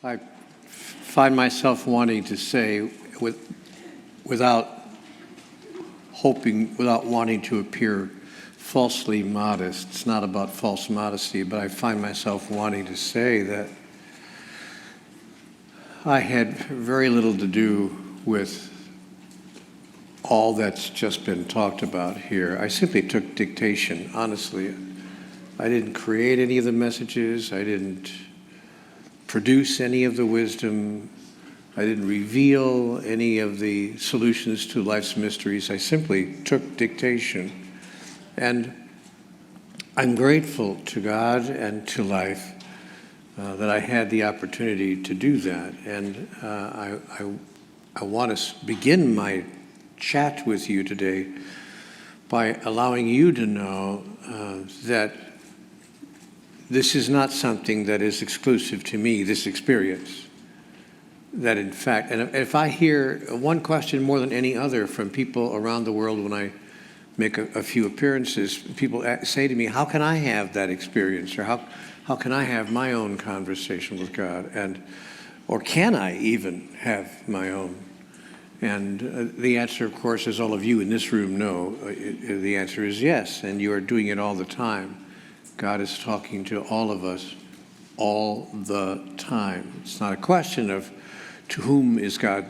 I find myself wanting to say, without wanting to appear falsely modest, it's not about false modesty, but I find myself wanting to say that I had very little to do with all that's just been talked about here. I simply took dictation, honestly. I didn't create any of the messages. I didn't produce any of the wisdom. I didn't reveal any of the solutions to life's mysteries. I simply took dictation. And I'm grateful to God and to life that I had the opportunity to do that. And I want to begin my chat with you today by allowing you to know that this is not something that is exclusive to me, this experience. That in fact, and if I hear one question more than any other from people around the world when I make a few appearances, people say to me, how can I have that experience? Or how can I have my own conversation with God? Or can I even have my own? And the answer, of course, as all of you in this room know, the answer is yes, and you are doing it all the time. God is talking to all of us all the time. It's not a question of to whom is God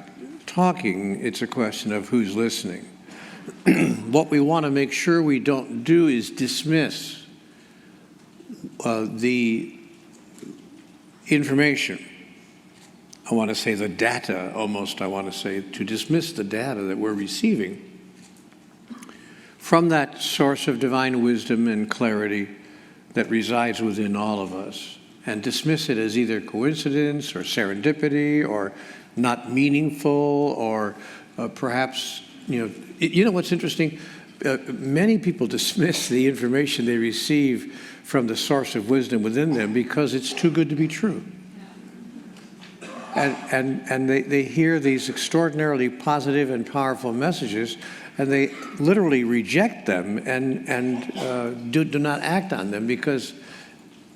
talking, it's a question of who's listening. What we want to make sure we don't do is dismiss the information. I want to say the data, almost I want to say, to dismiss the data that we're receiving from that source of divine wisdom and clarity that resides within all of us, and dismiss it as either coincidence or serendipity or not meaningful or perhaps, you know what's interesting? Many people dismiss the information they receive from the source of wisdom within them because it's too good to be true. And they hear these extraordinarily positive and powerful messages, and they literally reject them and do not act on them because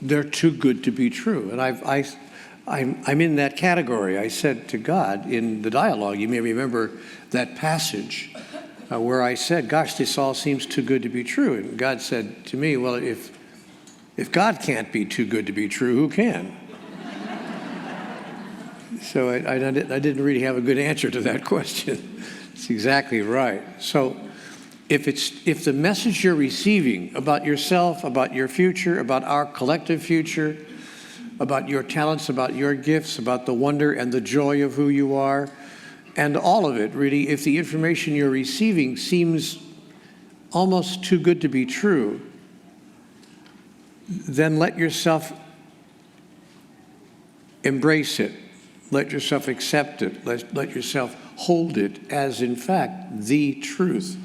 they're too good to be true. And I'm in that category. I said to God in the dialogue, you may remember that passage where I said, gosh, this all seems too good to be true. And God said to me, well, if God can't be too good to be true, who can? So I didn't really have a good answer to that question. It's exactly right. So if the message you're receiving about yourself, about your future, about our collective future, about your talents, about your gifts, about the wonder and the joy of who you are, and all of it, really, if the information you're receiving seems almost too good to be true, then let yourself embrace it. Let yourself accept it. Let yourself hold it as, in fact, the truth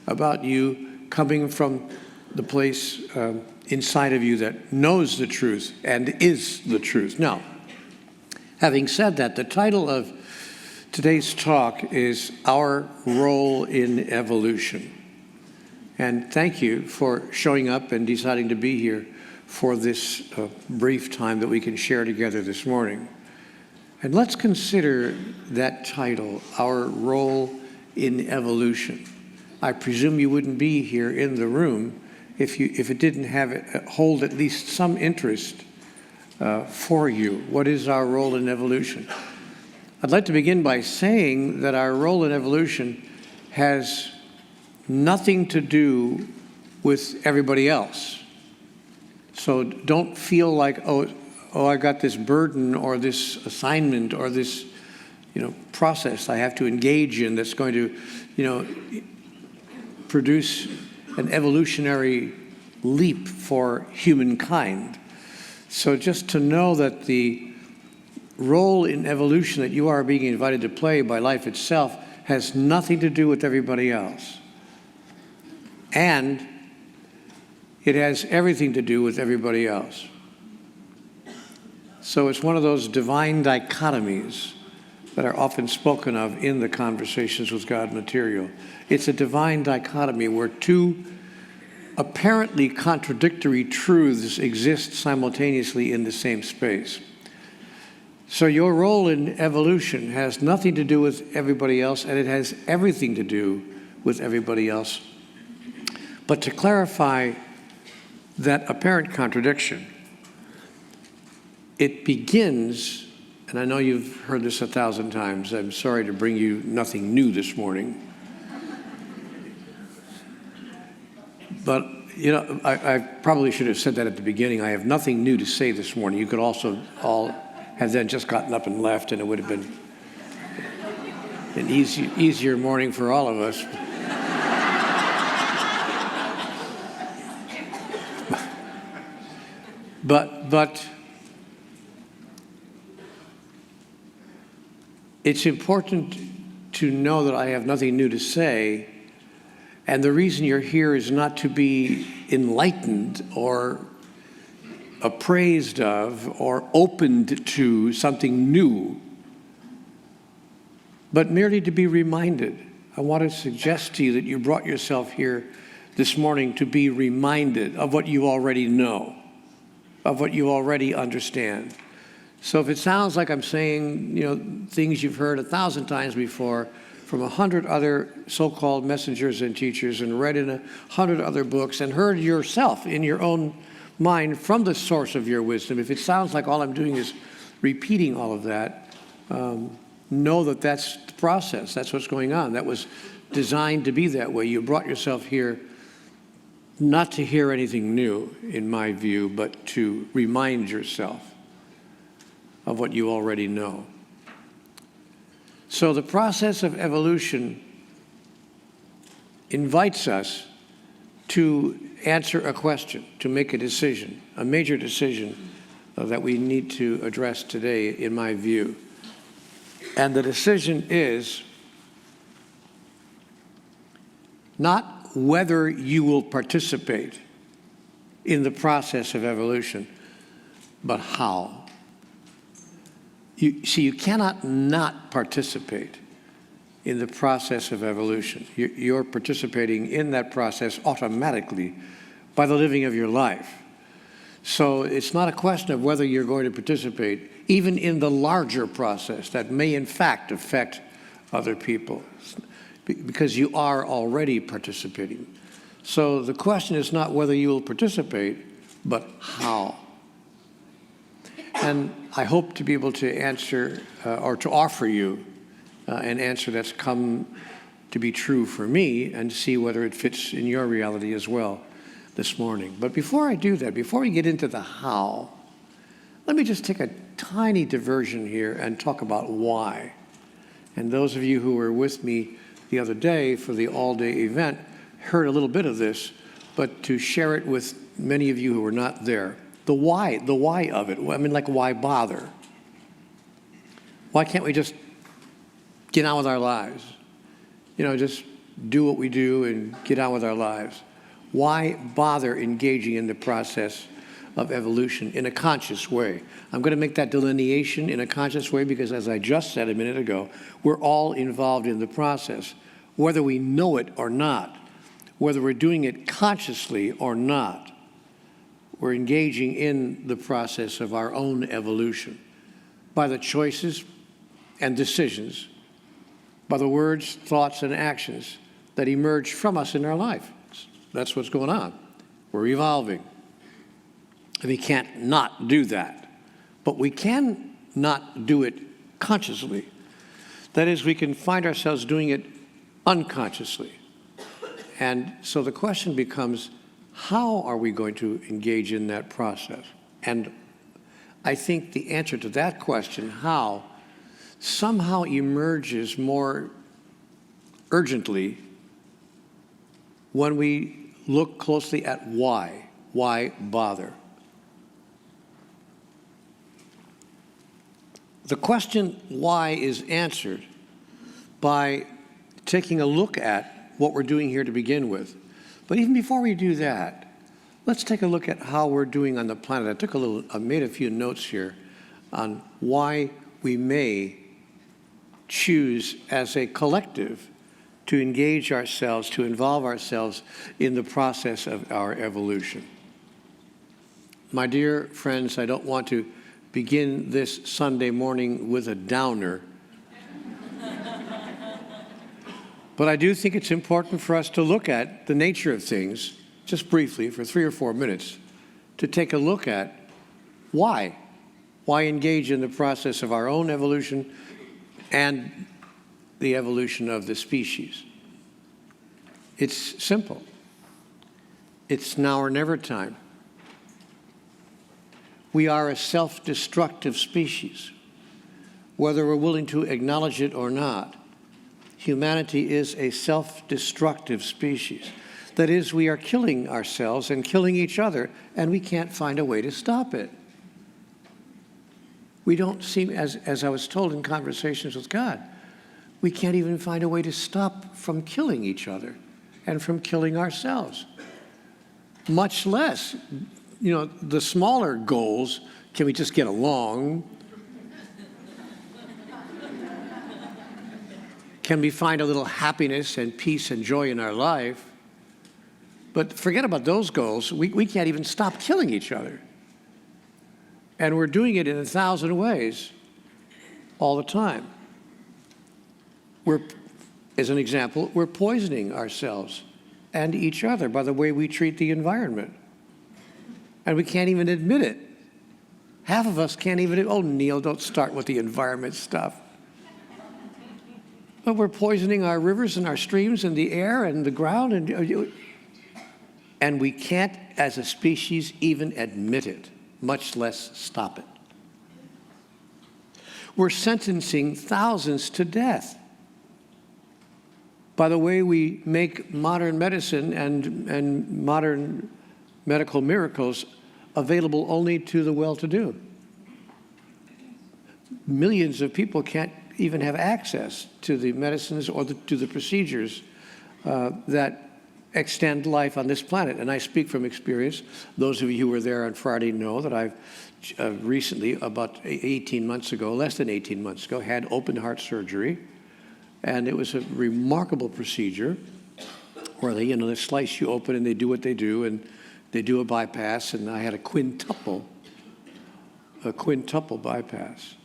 about you coming from the place inside of you that knows the truth and is the truth. Now, having said that, the title of today's talk is Our Role in Evolution. And thank you for showing up and deciding to be here for this brief time that we can share together this morning. And let's consider that title, Our Role in Evolution. I presume you wouldn't be here in the room if it didn't hold at least some interest for you. What is our role in evolution? I'd like to begin by saying that our role in evolution has nothing to do with everybody else. So don't feel like, oh, I got this burden or this assignment or this, process I have to engage in that's going to, produce an evolutionary leap for humankind. So just to know that the role in evolution that you are being invited to play by life itself has nothing to do with everybody else. And it has everything to do with everybody else. So it's one of those divine dichotomies that are often spoken of in the Conversations with God material. It's a divine dichotomy where two apparently contradictory truths exist simultaneously in the same space. So your role in evolution has nothing to do with everybody else, and it has everything to do with everybody else. But to clarify that apparent contradiction, it begins, and I know you've heard this 1,000 times, I'm sorry to bring you nothing new this morning, but you know, I probably should have said that at the beginning. I have nothing new to say this morning. You could also all have then just gotten up and left, and it would have been an easier morning for all of us. But it's important to know that I have nothing new to say, and the reason you're here is not to be enlightened or appraised of or opened to something new, but merely to be reminded. I want to suggest to you that you brought yourself here this morning to be reminded of what you already know, of what you already understand. So if it sounds like I'm saying, you know, things you've heard 1,000 times before from 100 other so-called messengers and teachers and read in 100 other books and heard yourself in your own mind from the source of your wisdom, if it sounds like all I'm doing is repeating all of that, know that that's the process. That's what's going on. That was designed to be that way. You brought yourself here not to hear anything new, in my view, but to remind yourself of what you already know. So the process of evolution invites us to answer a question, to make a decision, a major decision that we need to address today, in my view. And the decision is not whether you will participate in the process of evolution, but how. You cannot not participate in the process of evolution. You're participating in that process automatically by the living of your life. So it's not a question of whether you're going to participate, even in the larger process that may in fact affect other people, because you are already participating. So the question is not whether you will participate, but how. And I hope to be able to answer or to offer you an answer that's come to be true for me, and see whether it fits in your reality as well this morning. But before I do that, before we get into the how, let me just take a tiny diversion here and talk about why. And those of you who were with me the other day for the all-day event heard a little bit of this, but to share it with many of you who were not there. The why of it. I mean, like, why bother? Why can't we just get on with our lives? You know, just do what we do and get on with our lives. Why bother engaging in the process of evolution in a conscious way? I'm going to make that delineation in a conscious way because, as I just said a minute ago, we're all involved in the process, whether we know it or not, whether we're doing it consciously or not. We're engaging in the process of our own evolution by the choices and decisions, by the words, thoughts, and actions that emerge from us in our life. That's what's going on. We're evolving. And we can't not do that. But we can not do it consciously. That is, we can find ourselves doing it unconsciously. And so the question becomes, how are we going to engage in that process? And I think the answer to that question, how, somehow emerges more urgently when we look closely at why. Why bother? The question why is answered by taking a look at what we're doing here to begin with. But even before we do that, let's take a look at how we're doing on the planet. I made a few notes here on why we may choose as a collective to engage ourselves, to involve ourselves in the process of our evolution. My dear friends, I don't want to begin this Sunday morning with a downer. But I do think it's important for us to look at the nature of things, just briefly, for 3 or 4 minutes, to take a look at why. Why engage in the process of our own evolution and the evolution of the species? It's simple. It's now or never time. We are a self-destructive species. Whether we're willing to acknowledge it or not, humanity is a self-destructive species. That is, we are killing ourselves and killing each other, and we can't find a way to stop it. We don't seem, as I was told in conversations with God, we can't even find a way to stop from killing each other and from killing ourselves. Much less, the smaller goals, can we just get along? Can we find a little happiness and peace and joy in our life? But forget about those goals. We can't even stop killing each other. And we're doing it in 1,000 ways all the time. As an example, we're poisoning ourselves and each other by the way we treat the environment. And we can't even admit it. Half of us can't even, oh, Neale, don't start with the environment stuff. But we're poisoning our rivers and our streams and the air and the ground, and we can't, as a species, even admit it, much less stop it. We're sentencing thousands to death by the way we make modern medicine and modern medical miracles available only to the well-to-do. Millions of people can't even have access to the medicines or to the procedures that extend life on this planet. And I speak from experience. Those of you who were there on Friday know that I've recently, about 18 months ago, less than 18 months ago, had open heart surgery. And it was a remarkable procedure where they slice you open and they do what they do, and they do a bypass, and I had a quintuple bypass.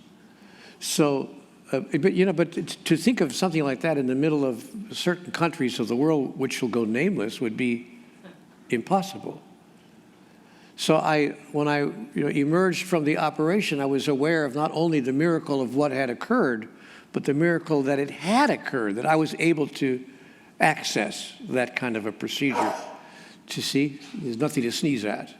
So, but to think of something like that in the middle of certain countries of the world, which will go nameless, would be impossible. So when I emerged from the operation, I was aware of not only the miracle of what had occurred, but the miracle that it had occurred, that I was able to access that kind of a procedure. To see, there's nothing to sneeze at.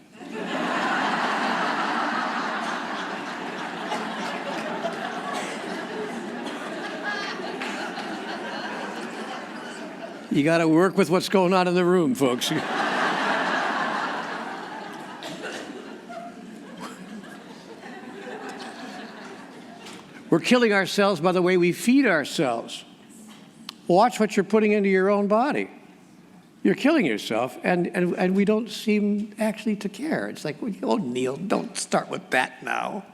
You got to work with what's going on in the room, folks. We're killing ourselves by the way we feed ourselves. Watch what you're putting into your own body. You're killing yourself, and we don't seem actually to care. It's like, oh, Neale, don't start with that now.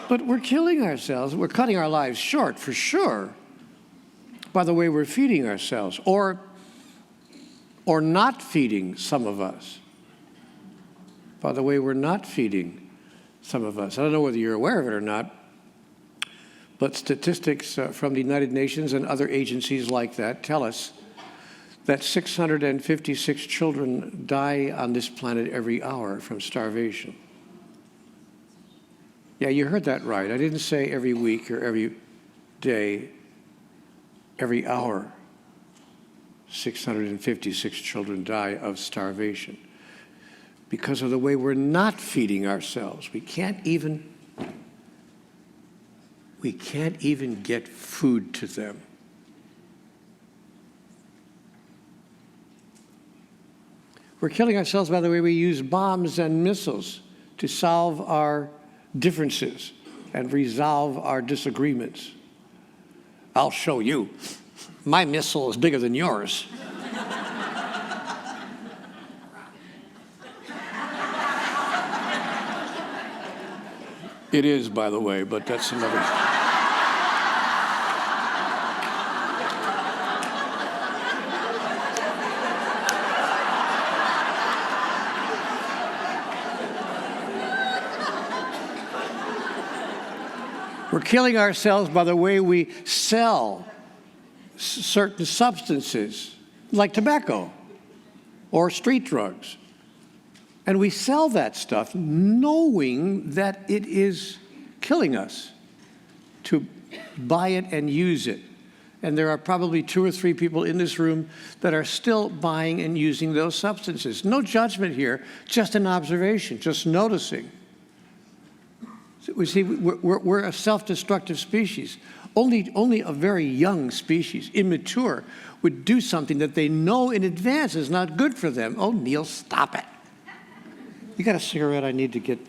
But we're killing ourselves. We're cutting our lives short, for sure, by the way we're feeding ourselves, or not feeding some of us, by the way we're not feeding some of us. I don't know whether you're aware of it or not, but statistics from the United Nations and other agencies like that tell us that 656 children die on this planet every hour from starvation. Yeah, you heard that right. I didn't say every week or every day, every hour. 656 children die of starvation because of the way we're not feeding ourselves. We can't even get food to them. We're killing ourselves by the way we use bombs and missiles to solve our differences and resolve our disagreements. I'll show you. My missile is bigger than yours. It is, by the way, but that's another. We're killing ourselves by the way we sell certain substances, like tobacco or street drugs. And we sell that stuff knowing that it is killing us to buy it and use it. And there are probably 2 or 3 people in this room that are still buying and using those substances. No judgment here, just an observation, just noticing. We see, we're a self-destructive species. Only a very young species, immature, would do something that they know in advance is not good for them. Oh, Neale, stop it. You got a cigarette? I need to get,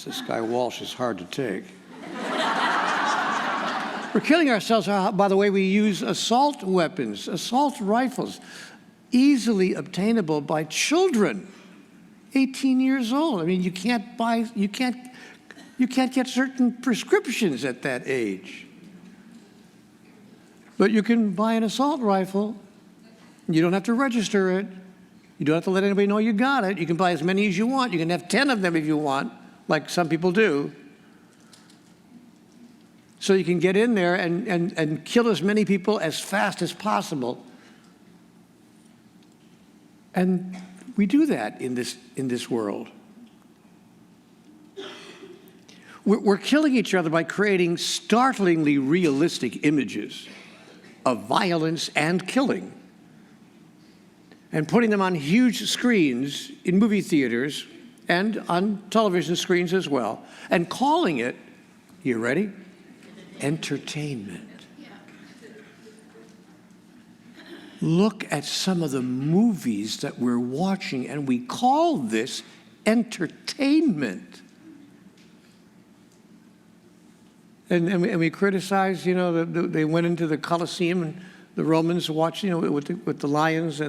This guy Walsh is hard to take. We're killing ourselves by the way we use assault weapons, assault rifles, easily obtainable by children, 18 years old. I mean, you can't get certain prescriptions at that age. But you can buy an assault rifle. You don't have to register it. You don't have to let anybody know you got it. You can buy as many as you want. You can have 10 of them if you want, like some people do. So you can get in there and kill as many people as fast as possible. And we do that in this world. We're killing each other by creating startlingly realistic images of violence and killing, and putting them on huge screens in movie theaters and on television screens as well, and calling it, you ready? Entertainment. Look at some of the movies that we're watching, and we call this entertainment. And we criticize, they went into the Colosseum, and the Romans watched, with the lions,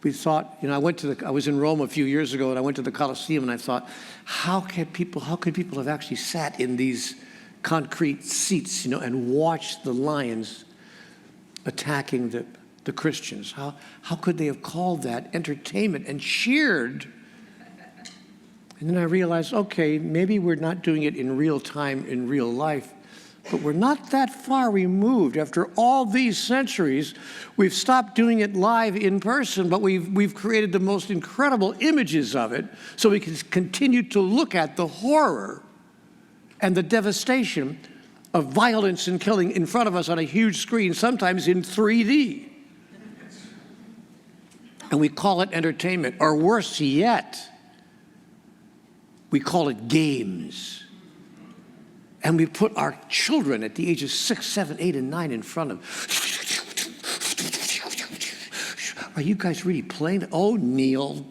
we thought, I was in Rome a few years ago, and I went to the Colosseum, and I thought, how could people have actually sat in these concrete seats, and watched the lions attacking the Christians? How could they have called that entertainment and cheered? And then I realized, okay, maybe we're not doing it in real time, in real life, but we're not that far removed. After all these centuries, we've stopped doing it live in person, but we've created the most incredible images of it so we can continue to look at the horror and the devastation of violence and killing in front of us on a huge screen, sometimes in 3D. And we call it entertainment, or worse yet, we call it games. And we put our children at the ages 6, 7, 8, and 9 in front of. Are you guys really playing? Oh, Neale,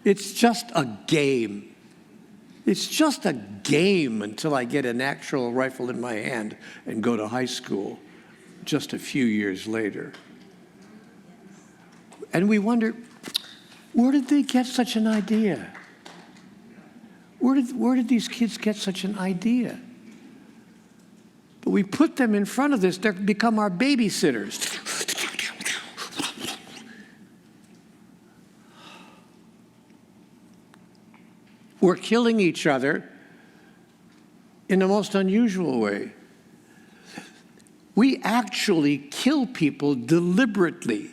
it's just a game. It's just a game until I get an actual rifle in my hand and go to high school just a few years later. And we wonder, where did they get such an idea? Where did these kids get such an idea? But we put them in front of this, they become our babysitters. We're killing each other in the most unusual way. We actually kill people deliberately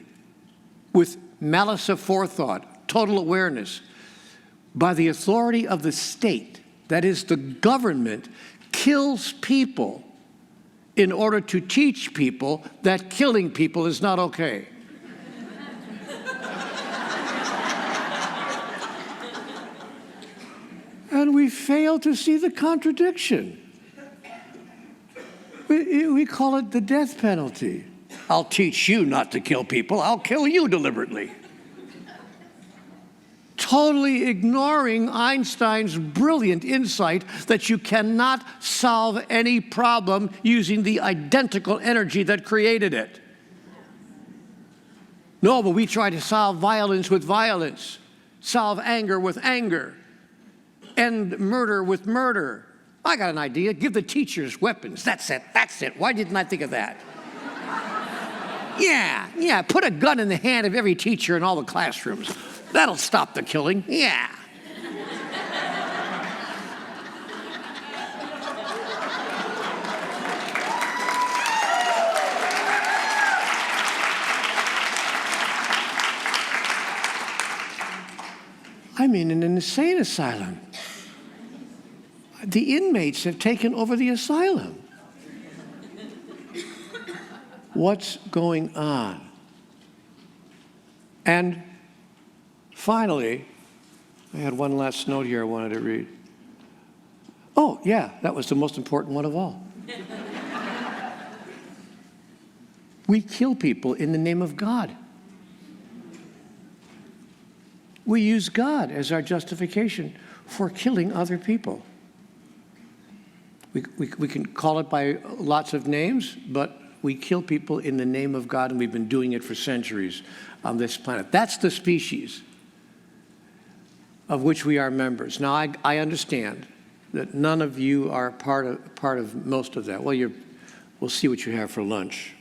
with malice aforethought, total awareness, by the authority of the state. That is, the government kills people in order to teach people that killing people is not okay. And we fail to see the contradiction. We call it the death penalty. I'll teach you not to kill people. I'll kill you deliberately. Totally ignoring Einstein's brilliant insight that you cannot solve any problem using the identical energy that created it. No, but we try to solve violence with violence, solve anger with anger, end murder with murder. I got an idea. Give the teachers weapons. That's it. Why didn't I think of that? Yeah. Put a gun in the hand of every teacher in all the classrooms. That'll stop the killing. Yeah. I'm in an insane asylum. The inmates have taken over the asylum. What's going on? And finally, I had one last note here I wanted to read. Oh, yeah, that was the most important one of all. We kill people in the name of God. We use God as our justification for killing other people. We can call it by lots of names, but we kill people in the name of God, and we've been doing it for centuries on this planet. That's the species of which we are members. Now, I understand that none of you are part of most of that. Well, we'll see what you have for lunch.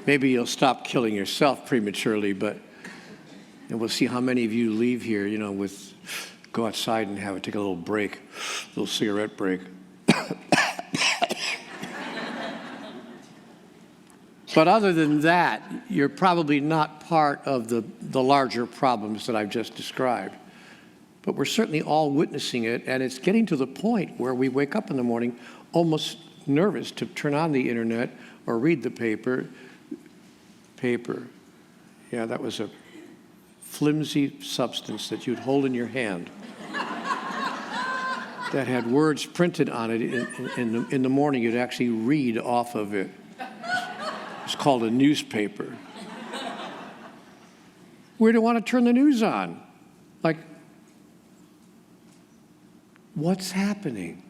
Maybe you'll stop killing yourself prematurely, and we'll see how many of you leave here, go outside and take a little break, a little cigarette break. But other than that, you're probably not part of the larger problems that I've just described. But we're certainly all witnessing it, and it's getting to the point where we wake up in the morning almost nervous to turn on the internet or read the paper. Yeah, that was a flimsy substance that you'd hold in your hand that had words printed on it. In the morning, you'd actually read off of it. It's called a newspaper. We don't want to turn the news on. Like, what's happening?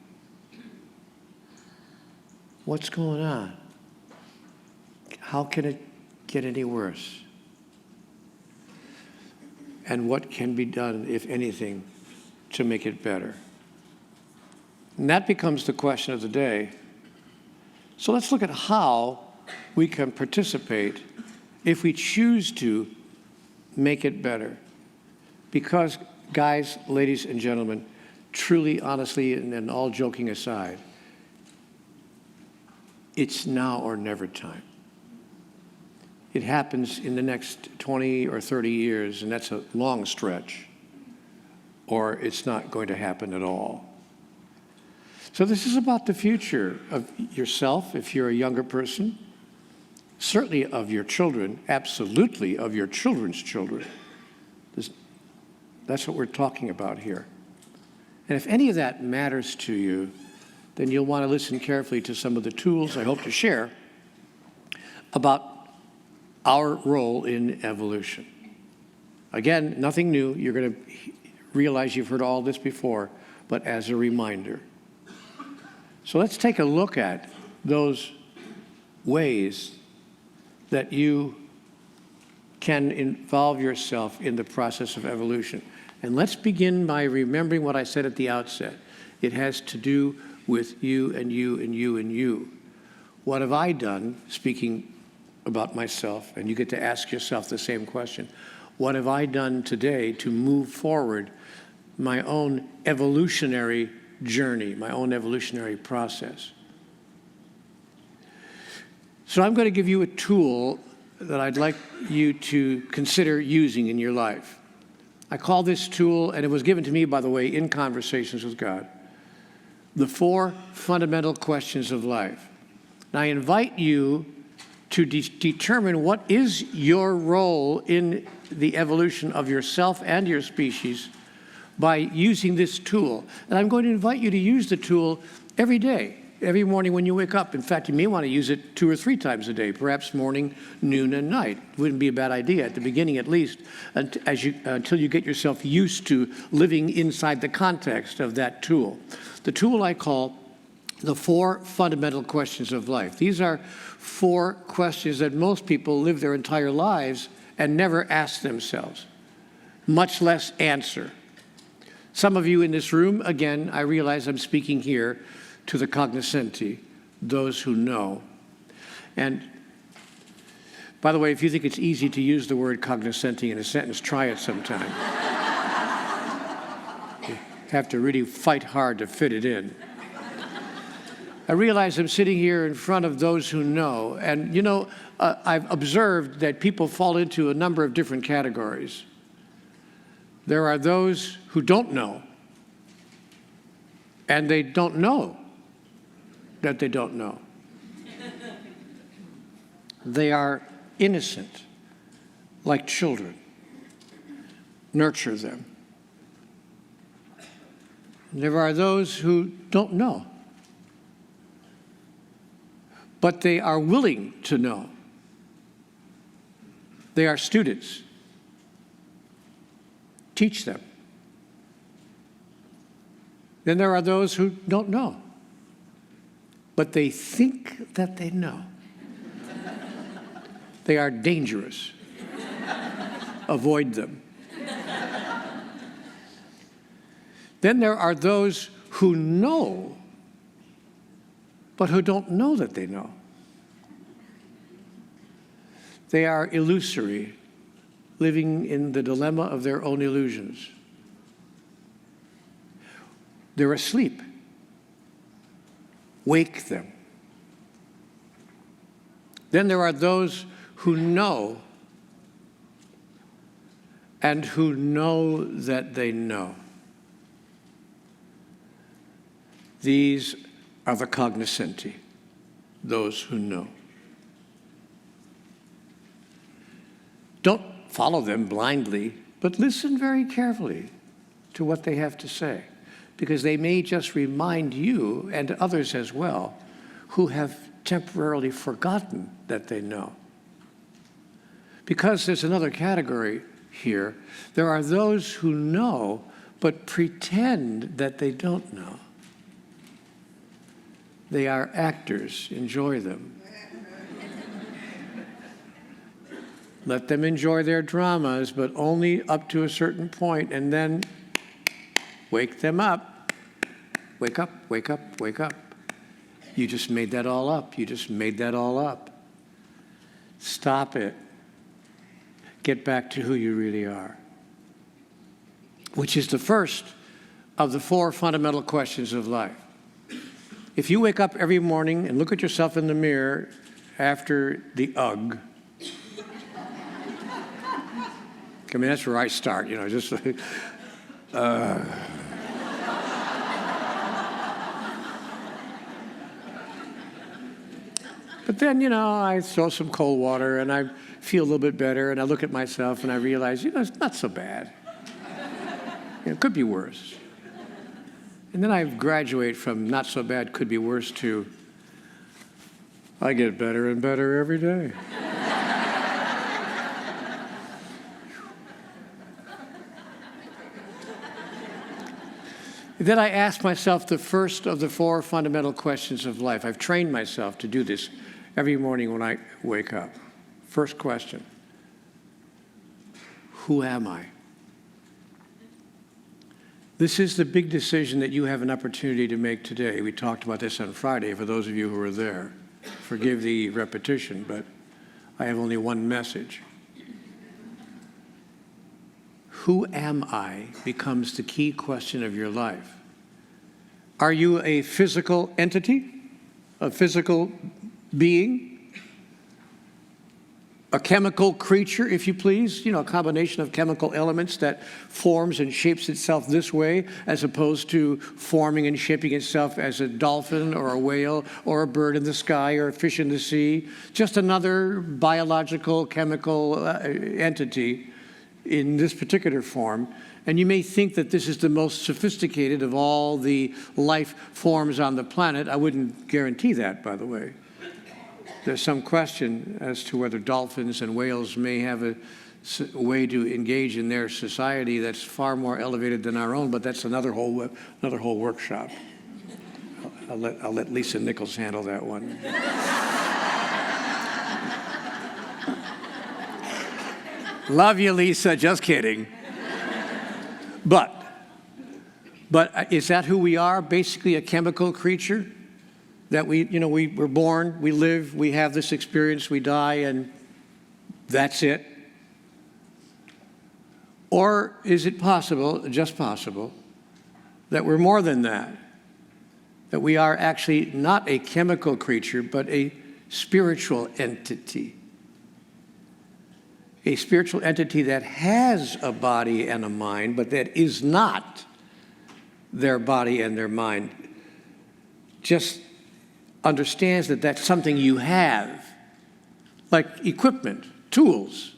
What's going on? How can it get any worse? And what can be done, if anything, to make it better? And that becomes the question of the day. So let's look at how we can participate if we choose to make it better. Because, guys, ladies and gentlemen, truly, honestly, and all joking aside, it's now or never time. It happens in the next 20 or 30 years, and that's a long stretch, or it's not going to happen at all. So this is about the future of yourself, if you're a younger person, certainly of your children, absolutely of your children's children. That's what we're talking about here. And if any of that matters to you, then you'll want to listen carefully to some of the tools I hope to share about our role in evolution. Again, nothing new. You're going to realize you've heard all this before, but as a reminder. So let's take a look at those ways that you can involve yourself in the process of evolution. And let's begin by remembering what I said at the outset. It has to do with you and you and you and you. What have I done, speaking about myself, and you get to ask yourself the same question. What have I done today to move forward my own evolutionary journey, my own evolutionary process? So I'm going to give you a tool that I'd like you to consider using in your life. I call this tool, and it was given to me, by the way, in Conversations with God, the 4 fundamental questions of life. And I invite you to determine what is your role in the evolution of yourself and your species by using this tool. And I'm going to invite you to use the tool every day, every morning when you wake up. In fact, you may want to use it 2 or 3 times a day, perhaps morning, noon, and night. Wouldn't be a bad idea, at the beginning at least, until you get yourself used to living inside the context of that tool. The tool I call the 4 fundamental questions of life. These are 4 questions that most people live their entire lives and never ask themselves, much less answer. Some of you in this room, again, I realize I'm speaking here to the cognoscenti, those who know. And by the way, if you think it's easy to use the word cognoscenti in a sentence, try it sometime. You have to really fight hard to fit it in. I realize I'm sitting here in front of those who know. And, you know, I've observed that people fall into a number of different categories. There are those who don't know, and they don't know that they don't know. They are innocent, like children. Nurture them. There are those who don't know, but they are willing to know. They are students. Teach them. Then there are those who don't know, but they think that they know. They are dangerous. Avoid them. Then there are those who know, but who don't know that they know. They are illusory, living in the dilemma of their own illusions. They're asleep. Wake them. Then there are those who know and who know that they know. These are the cognoscenti, those who know. Don't follow them blindly, but listen very carefully to what they have to say, because they may just remind you and others as well who have temporarily forgotten that they know. Because there's another category here. There are those who know but pretend that they don't know. They are actors. Enjoy them. Let them enjoy their dramas, but only up to a certain point, and then wake them up. Wake up, wake up, wake up. You just made that all up. You just made that all up. Stop it. Get back to who you really are, which is the first of the 4 fundamental questions of life. If you wake up every morning and look at yourself in the mirror after the UGG, I mean, that's where I start, you know, just like, But then, you know, I throw some cold water and I feel a little bit better and I look at myself and I realize, you know, it's not so bad. You know, it could be worse. And then I graduate from not so bad, could be worse to I get better and better every day. Then I ask myself the first of the 4 fundamental questions of life. I've trained myself to do this every morning when I wake up. First question, who am I? This is the big decision that you have an opportunity to make today. We talked about this on Friday, for those of you who were there. Forgive the repetition, but I have only one message. Who am I becomes the key question of your life. Are you a physical entity, a physical being, a chemical creature, if you please, you know, a combination of chemical elements that forms and shapes itself this way, as opposed to forming and shaping itself as a dolphin or a whale or a bird in the sky or a fish in the sea, just another biological, chemical entity in this particular form. And you may think that this is the most sophisticated of all the life forms on the planet. I wouldn't guarantee that, by the way. There's some question as to whether dolphins and whales may have a way to engage in their society that's far more elevated than our own, but that's another whole workshop. I'll let Lisa Nichols handle that one. Love you, Lisa, just kidding. But is that who we are? Basically a chemical creature? That we're born, we live, we have this experience, we die, and that's it? Or is it possible, just possible, that we're more than that? that we are actually not a chemical creature, but a spiritual entity. A spiritual entity that has a body and a mind, but that is not their body and their mind. Just understands that that's something you have, like equipment, tools.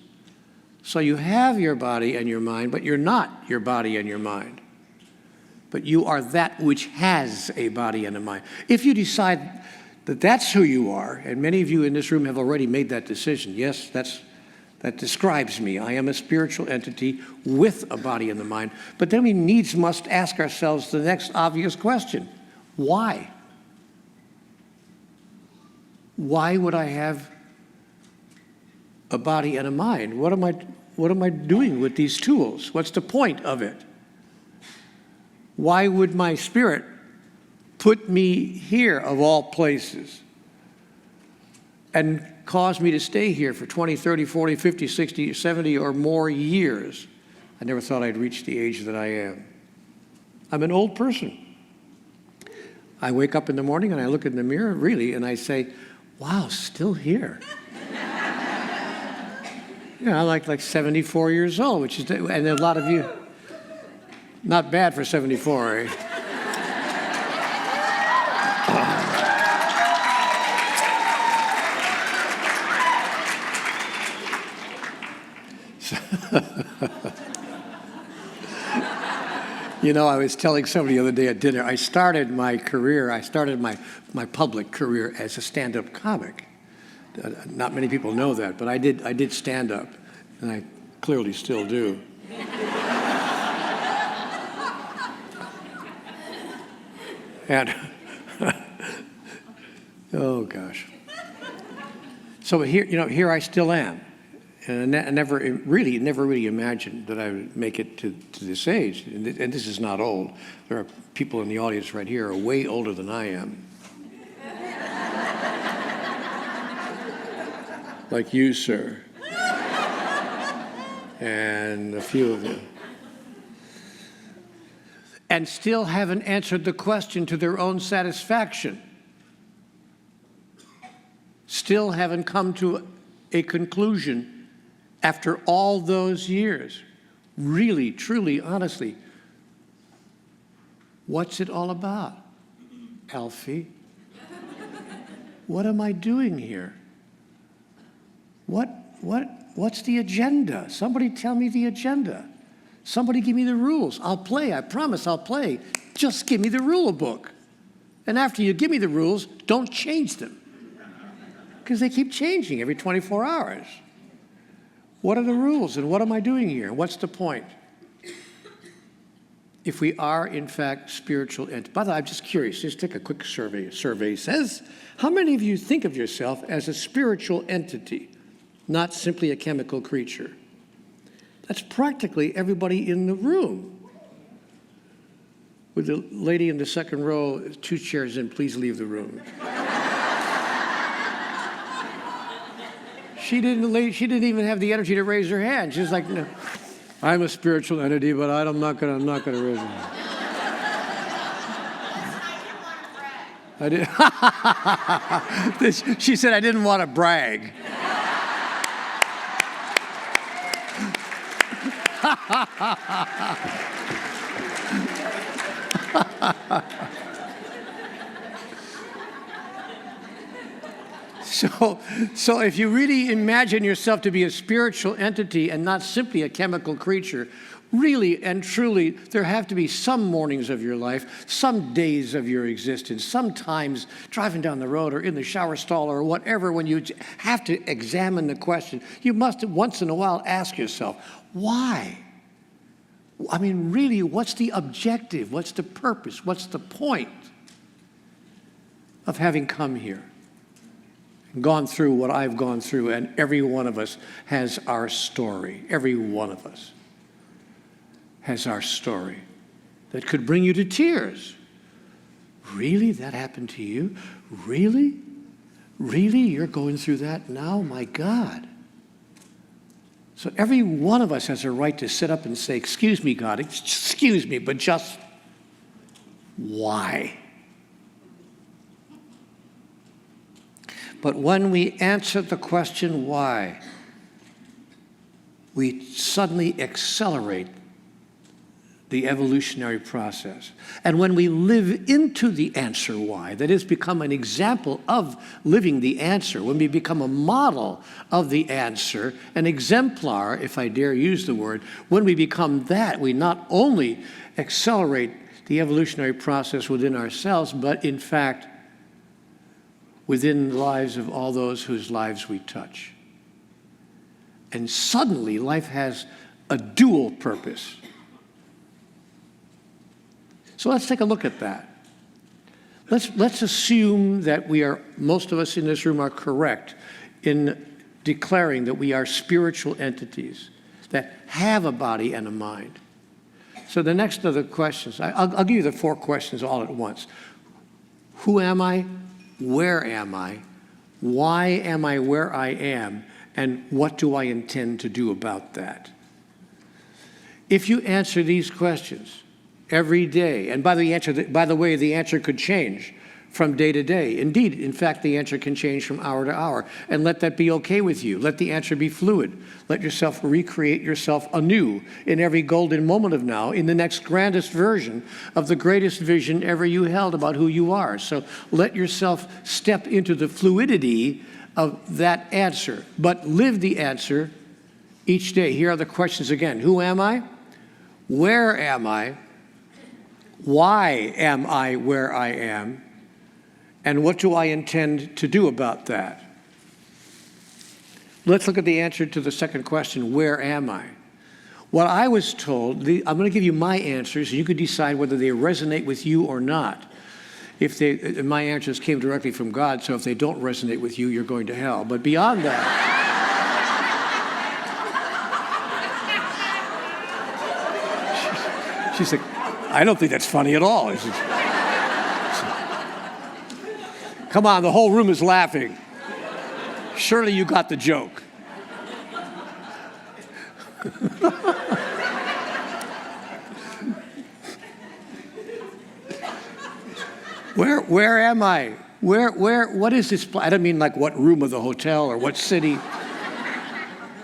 So you have your body and your mind, but you're not your body and your mind. But you are that which has a body and a mind. If you decide that that's who you are, and many of you in this room have already made that decision, yes, that describes me. I am a spiritual entity with a body and a mind. But then we needs must ask ourselves the next obvious question. Why? Why would I have a body and a mind? What am I doing with these tools? What's the point of it? Why would my spirit put me here of all places and cause me to stay here for 20, 30, 40, 50, 60, 70 or more years? I never thought I'd reach the age that I am. I'm an old person. I wake up in the morning and I look in the mirror, really, and I say, wow, still here. I'm like 74 years old, which is, and a lot of you, not bad for 74, eh? I was telling somebody the other day at dinner, I started my public career as a stand-up comic. Not many people know that, but I did stand up, and I clearly still do. And oh gosh. So here I still am. And I never really imagined that I would make it to this age. And this is not old. There are people in the audience right here who are way older than I am. Like you, sir. And a few of you. And still haven't answered the question to their own satisfaction. Still haven't come to a conclusion after all those years. Really, truly, honestly, what's it all about, Alfie? What am I doing here? What's the agenda? Somebody tell me the agenda. Somebody give me the rules. I'll play. I promise I'll play. Just give me the rule book. And after you give me the rules, don't change them. Because they keep changing every 24 hours. What are the rules and what am I doing here? What's the point? If we are, in fact, spiritual entities. By the way, I'm just curious. Just take a quick survey. A survey says, how many of you think of yourself as a spiritual entity, not simply a chemical creature? That's practically everybody in the room. Would the lady in the second row, 2 chairs in, please leave the room? She didn't even have the energy to raise her hand. She's like, no, I'm a spiritual entity, but I'm not gonna raise my hand. I did. She said I didn't want to brag. So if you really imagine yourself to be a spiritual entity and not simply a chemical creature, really and truly, there have to be some mornings of your life, some days of your existence, sometimes driving down the road or in the shower stall or whatever, when you have to examine the question, you must once in a while ask yourself, why? I mean, really, what's the objective? What's the purpose? What's the point of having come here? Gone through what I've gone through, and every one of us has our story. Every one of us has our story that could bring you to tears. Really? That happened to you? Really? Really? You're going through that now? My God. So every one of us has a right to sit up and say, excuse me, God, excuse me, but just why? But when we answer the question why, we suddenly accelerate the evolutionary process. And when we live into the answer why, that is, become an example of living the answer, when we become a model of the answer, an exemplar, if I dare use the word, when we become that, we not only accelerate the evolutionary process within ourselves, but in fact, within the lives of all those whose lives we touch. And suddenly, life has a dual purpose. So let's take a look at that. Let's assume that most of us in this room are correct in declaring that we are spiritual entities that have a body and a mind. So the next of the questions, I'll give you the 4 questions all at once. Who am I? Where am I? Why am I where I am? And what do I intend to do about that? If you answer these questions every day, and by the way, the answer could change from day to day. Indeed, in fact, the answer can change from hour to hour. And let that be okay with you. Let the answer be fluid. Let yourself recreate yourself anew in every golden moment of now, in the next grandest version of the greatest vision ever you held about who you are. So let yourself step into the fluidity of that answer, but live the answer each day. Here are the questions again. Who am I? Where am I? Why am I where I am? And what do I intend to do about that? Let's look at the answer to the second question, where am I? What I was told, I'm going to give you my answers, and you could decide whether they resonate with you or not. My answers came directly from God, so if they don't resonate with you, you're going to hell. But beyond that, she's like, I don't think that's funny at all. Come on, the whole room is laughing. Surely you got the joke. Where am I? What is this? I don't mean like what room of the hotel or what city,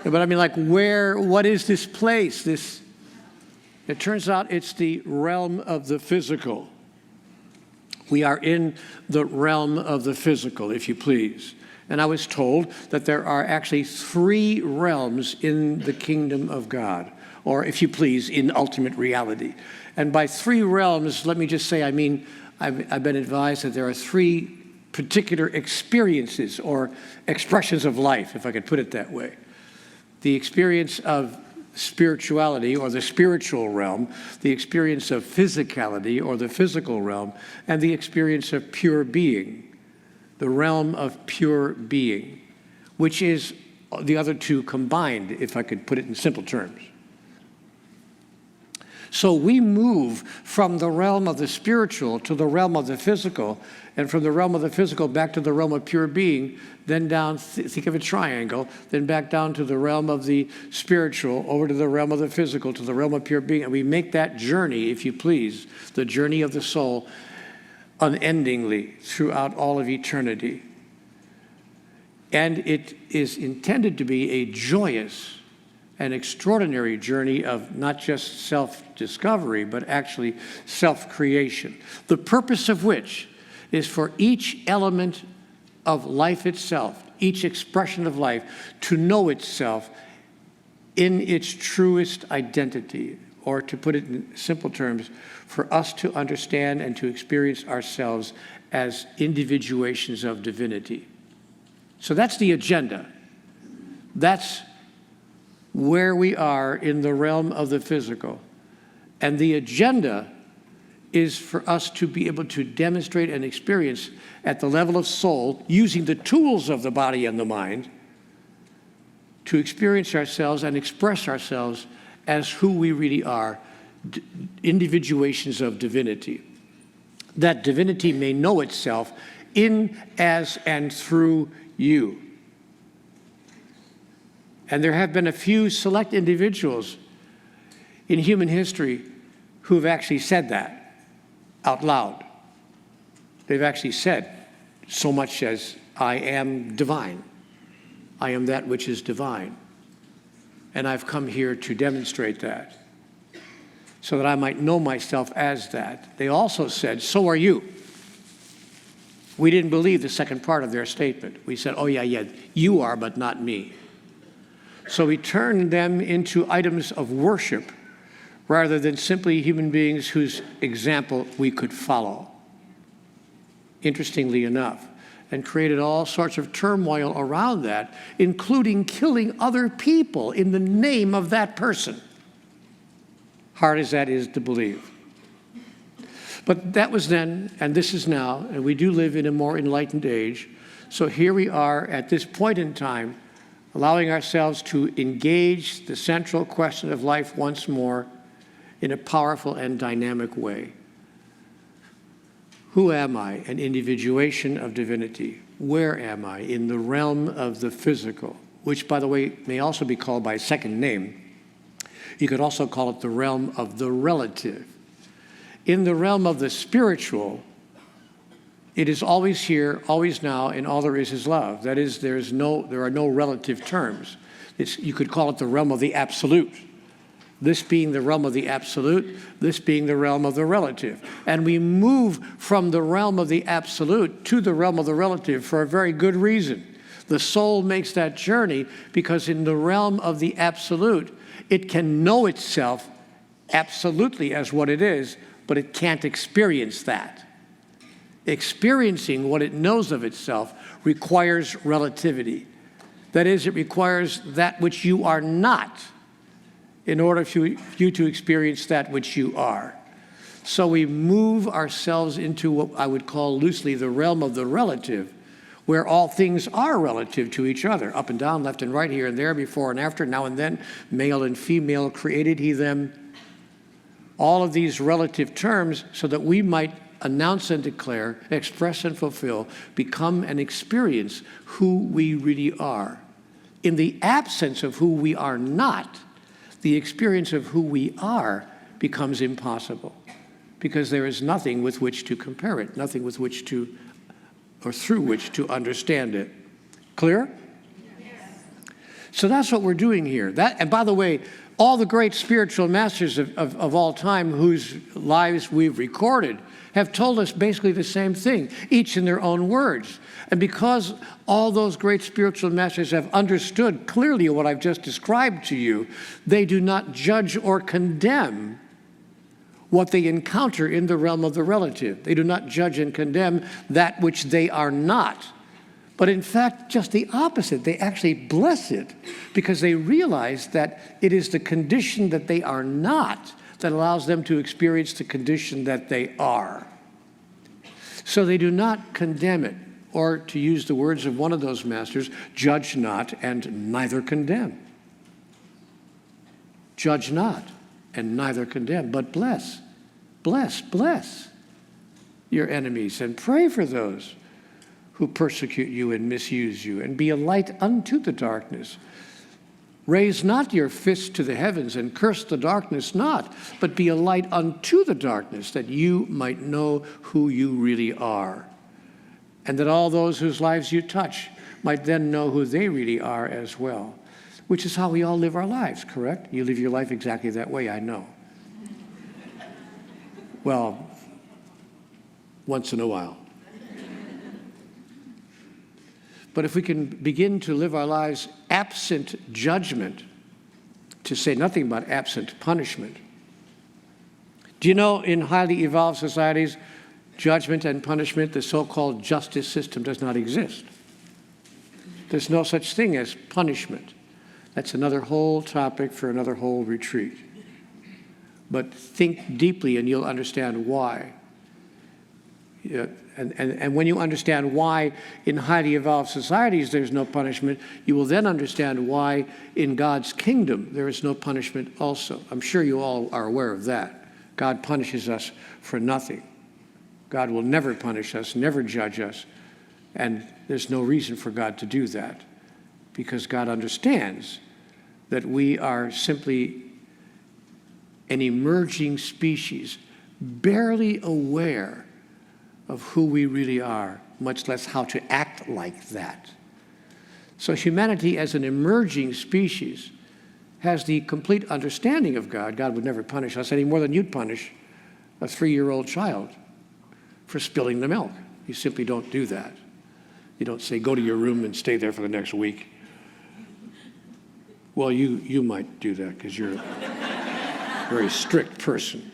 but I mean like what is this place? It turns out it's the realm of the physical. We are in the realm of the physical, if you please. And I was told that there are actually 3 realms in the kingdom of God, or if you please, in ultimate reality. And by 3 realms, let me just say, I mean, I've been advised that there are 3 particular experiences or expressions of life, if I could put it that way. The experience of spirituality, or the spiritual realm, the experience of physicality, or the physical realm, and the experience of pure being, the realm of pure being, which is the other 2 combined, if I could put it in simple terms. So we move from the realm of the spiritual to the realm of the physical, and from the realm of the physical back to the realm of pure being, then down, think of a triangle, then back down to the realm of the spiritual, over to the realm of the physical, to the realm of pure being. And we make that journey, if you please, the journey of the soul, unendingly throughout all of eternity. And it is intended to be a joyous an extraordinary journey of not just self-discovery, but actually self-creation. The purpose of which is for each element of life itself, each expression of life, to know itself in its truest identity, or to put it in simple terms, for us to understand and to experience ourselves as individuations of divinity. So that's the agenda. That's where we are in the realm of the physical. And the agenda is for us to be able to demonstrate and experience at the level of soul, using the tools of the body and the mind, to experience ourselves and express ourselves as who we really are, individuations of divinity. That divinity may know itself in, as, and through you. And there have been a few select individuals in human history who have actually said that out loud. They've actually said so much as, I am divine. I am that which is divine. And I've come here to demonstrate that, so that I might know myself as that. They also said, so are you. We didn't believe the second part of their statement. We said, oh yeah, you are, but not me. So we turned them into items of worship rather than simply human beings whose example we could follow. Interestingly enough, and created all sorts of turmoil around that, including killing other people in the name of that person. Hard as that is to believe. But that was then, and this is now, and we do live in a more enlightened age. So here we are at this point in time, allowing ourselves to engage the central question of life once more in a powerful and dynamic way. Who am I? An individuation of divinity. Where am I? In the realm of the physical, which, by the way, may also be called by a second name. You could also call it the realm of the relative. In the realm of the spiritual, it is always here, always now, and all there is love. That is, there are no relative terms. You could call it the realm of the absolute. This being the realm of the absolute, this being the realm of the relative. And we move from the realm of the absolute to the realm of the relative for a very good reason. The soul makes that journey because in the realm of the absolute, it can know itself absolutely as what it is, but it can't experience that. Experiencing what it knows of itself requires relativity. That is, it requires that which you are not in order for you to experience that which you are. So we move ourselves into what I would call loosely the realm of the relative, where all things are relative to each other, up and down, left and right, here and there, before and after, now and then, male and female, created he them. All of these relative terms so that we might announce and declare, express and fulfill, become and experience who we really are. In the absence of who we are not, the experience of who we are becomes impossible because there is nothing with which to compare it, nothing with which to, or through which to understand it. Clear? Yes. So that's what we're doing here. And by the way, all the great spiritual masters of all time whose lives we've recorded have told us basically the same thing, each in their own words. And because all those great spiritual masters have understood clearly what I've just described to you, they do not judge or condemn what they encounter in the realm of the relative. They do not judge and condemn that which they are not. But in fact, just the opposite. They actually bless it because they realize that it is the condition that they are not that allows them to experience the condition that they are. So they do not condemn it, or to use the words of one of those masters, judge not and neither condemn. Judge not and neither condemn, but bless. Bless your enemies and pray for those who persecute you and misuse you, and be a light unto the darkness. Raise not your fists to the heavens and curse the darkness not, but be a light unto the darkness, that you might know who you really are, and that all those whose lives you touch might then know who they really are as well, which is how we all live our lives, correct? You live your life exactly that way, I know. Well, once in a while. But if we can begin to live our lives absent judgment, to say nothing about absent punishment. Do you know in highly evolved societies, judgment and punishment, the so-called justice system does not exist. There's no such thing as punishment. That's another whole topic for another whole retreat. But think deeply and you'll understand why. And when you understand why in highly evolved societies there's no punishment, you will then understand why in God's kingdom there is no punishment also. I'm sure you all are aware of that. God punishes us for nothing. God will never punish us, never judge us, and there's no reason for God to do that because God understands that we are simply an emerging species, barely aware of who we really are much less how to act like that. So humanity as an emerging species has the complete understanding of God. God would never punish us any more than you'd punish a 3-year-old child for spilling the milk. You simply don't do that. You don't say, go to your room and stay there for the next week. Well, you might do that because you're a very strict person.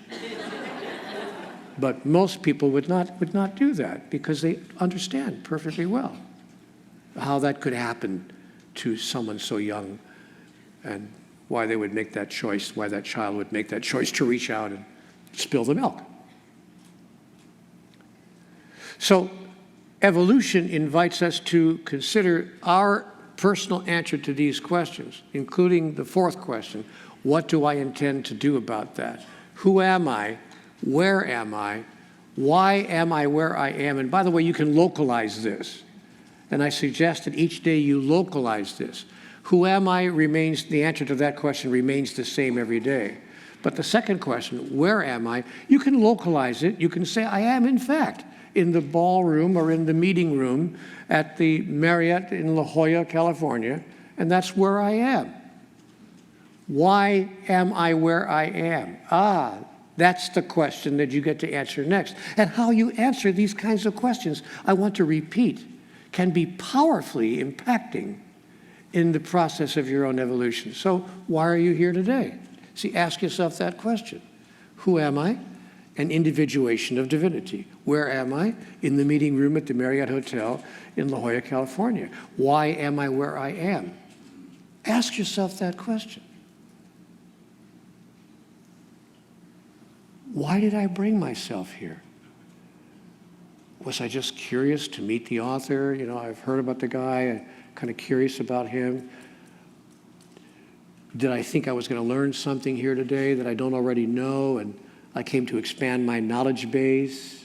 But most people would not do that because they understand perfectly well how that could happen to someone so young and why they would make that choice, why that child would make that choice to reach out and spill the milk. So evolution invites us to consider our personal answer to these questions, including the fourth question, what do I intend to do about that? Who am I? Where am I? Why am I where I am? And by the way, you can localize this. And I suggest that each day you localize this. Who am I remains, the answer to that question remains the same every day. But the second question, where am I? You can localize it. You can say, I am in fact in the ballroom or in the meeting room at the Marriott in La Jolla, California, and that's where I am. Why am I where I am? That's the question that you get to answer next. And how you answer these kinds of questions, I want to repeat, can be powerfully impacting in the process of your own evolution. So why are you here today? See, ask yourself that question. Who am I? An individuation of divinity. Where am I? In the meeting room at the Marriott Hotel in La Jolla, California. Why am I where I am? Ask yourself that question. Why did I bring myself here? Was I just curious to meet the author? You know, I've heard about the guy, I'm kind of curious about him. Did I think I was going to learn something here today that I don't already know, and I came to expand my knowledge base?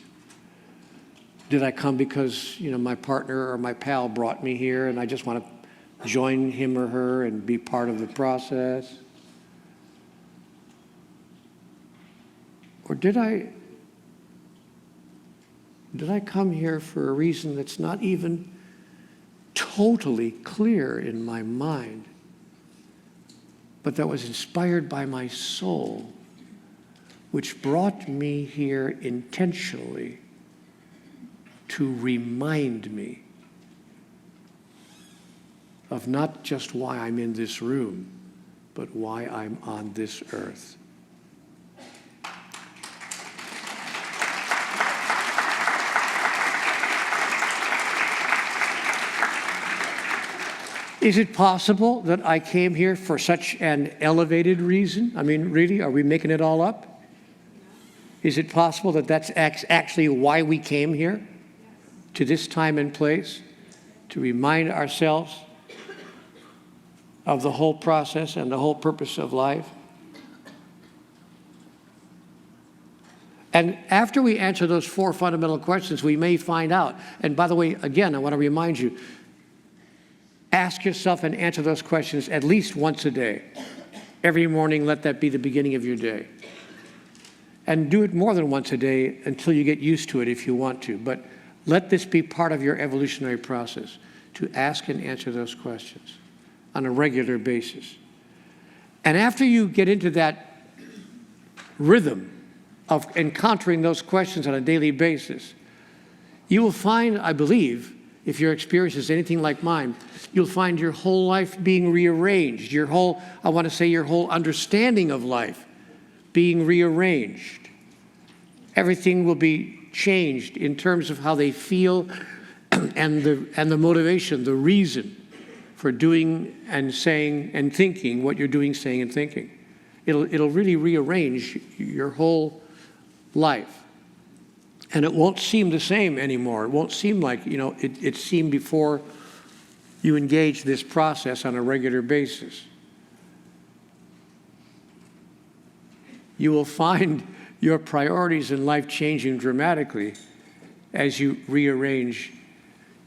Did I come because, you know, my partner or my pal brought me here and I just want to join him or her and be part of the process? Or did I come here for a reason that's not even totally clear in my mind, but that was inspired by my soul, which brought me here intentionally to remind me of not just why I'm in this room, but why I'm on this earth. Is it possible that I came here for such an elevated reason? I mean, really, are we making it all up? Is it possible that that's actually why we came here, to this time and place, to remind ourselves of the whole process and the whole purpose of life? And after we answer those four fundamental questions, we may find out. And by the way, again, I want to remind you, ask yourself and answer those questions at least once a day. Every morning, let that be the beginning of your day. And do it more than once a day until you get used to it if you want to. But let this be part of your evolutionary process, to ask and answer those questions on a regular basis. And after you get into that rhythm of encountering those questions on a daily basis, you will find, I believe, if your experience is anything like mine, you'll find your whole life being rearranged, your whole understanding of life being rearranged. Everything will be changed in terms of how they feel and the motivation, the reason for doing and saying and thinking what you're doing, saying, and thinking. It'll really rearrange your whole life. And it won't seem the same anymore. It won't seem like, it seemed before you engage this process on a regular basis. You will find your priorities in life changing dramatically as you rearrange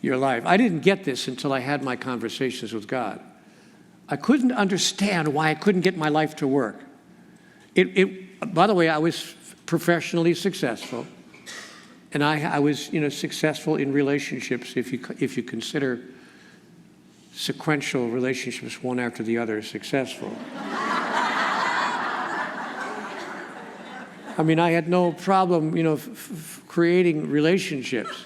your life. I didn't get this until I had my conversations with God. I couldn't understand why I couldn't get my life to work. By the way, I was professionally successful. And I was, successful in relationships if you consider sequential relationships one after the other successful. I mean, I had no problem, creating relationships.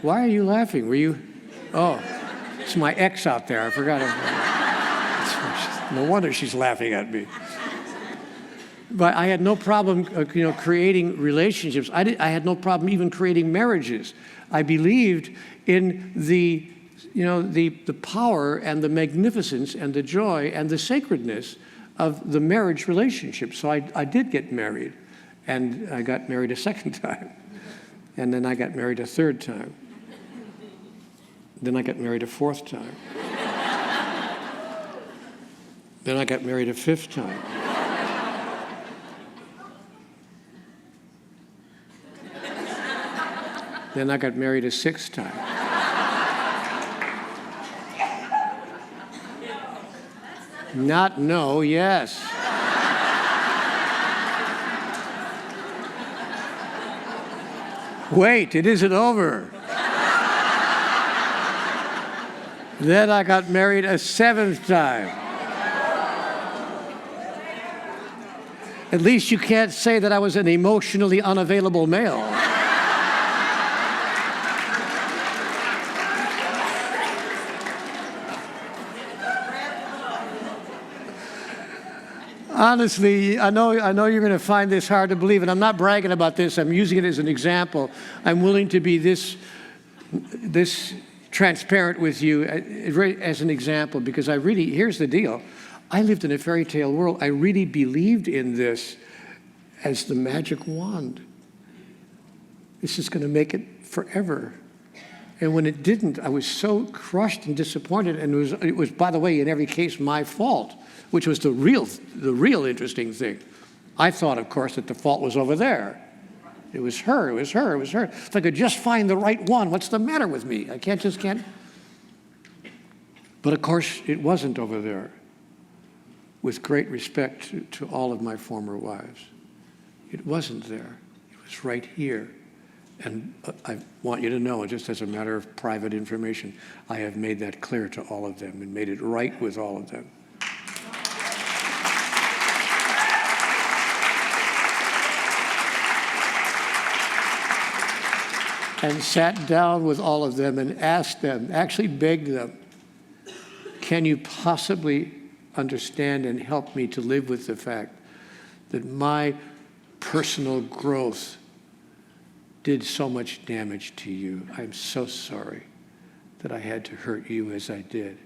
Why are you laughing? Were you? Oh, it's my ex out there. I forgot. No wonder she's laughing at me. But I had no problem, creating relationships. I had no problem even creating marriages. I believed in the power and the magnificence and the joy and the sacredness of the marriage relationship. So I did get married, and I got married a second time, and then I got married a third time. Then I got married a fourth time. Then I got married a fifth time. Then I got married a sixth time. Not no, yes. Wait, it isn't over. Then I got married a seventh time. At least you can't say that I was an emotionally unavailable male. Honestly, I know you're going to find this hard to believe, and I'm not bragging about this. I'm using it as an example. I'm willing to be this transparent with you as an example, because here's the deal. I lived in a fairy tale world. I really believed in this as the magic wand. This is going to make it forever. And when it didn't, I was so crushed and disappointed, and it was, by the way, in every case, my fault, which was the real interesting thing. I thought, of course, that the fault was over there. It was her. If I could just find the right one, what's the matter with me? I can't. But of course, it wasn't over there. With great respect to all of my former wives, it wasn't there. It was right here. And I want you to know, just as a matter of private information, I have made that clear to all of them and made it right with all of them. And sat down with all of them and asked them, actually begged them, can you possibly understand and help me to live with the fact that my personal growth did so much damage to you? I'm so sorry that I had to hurt you as I did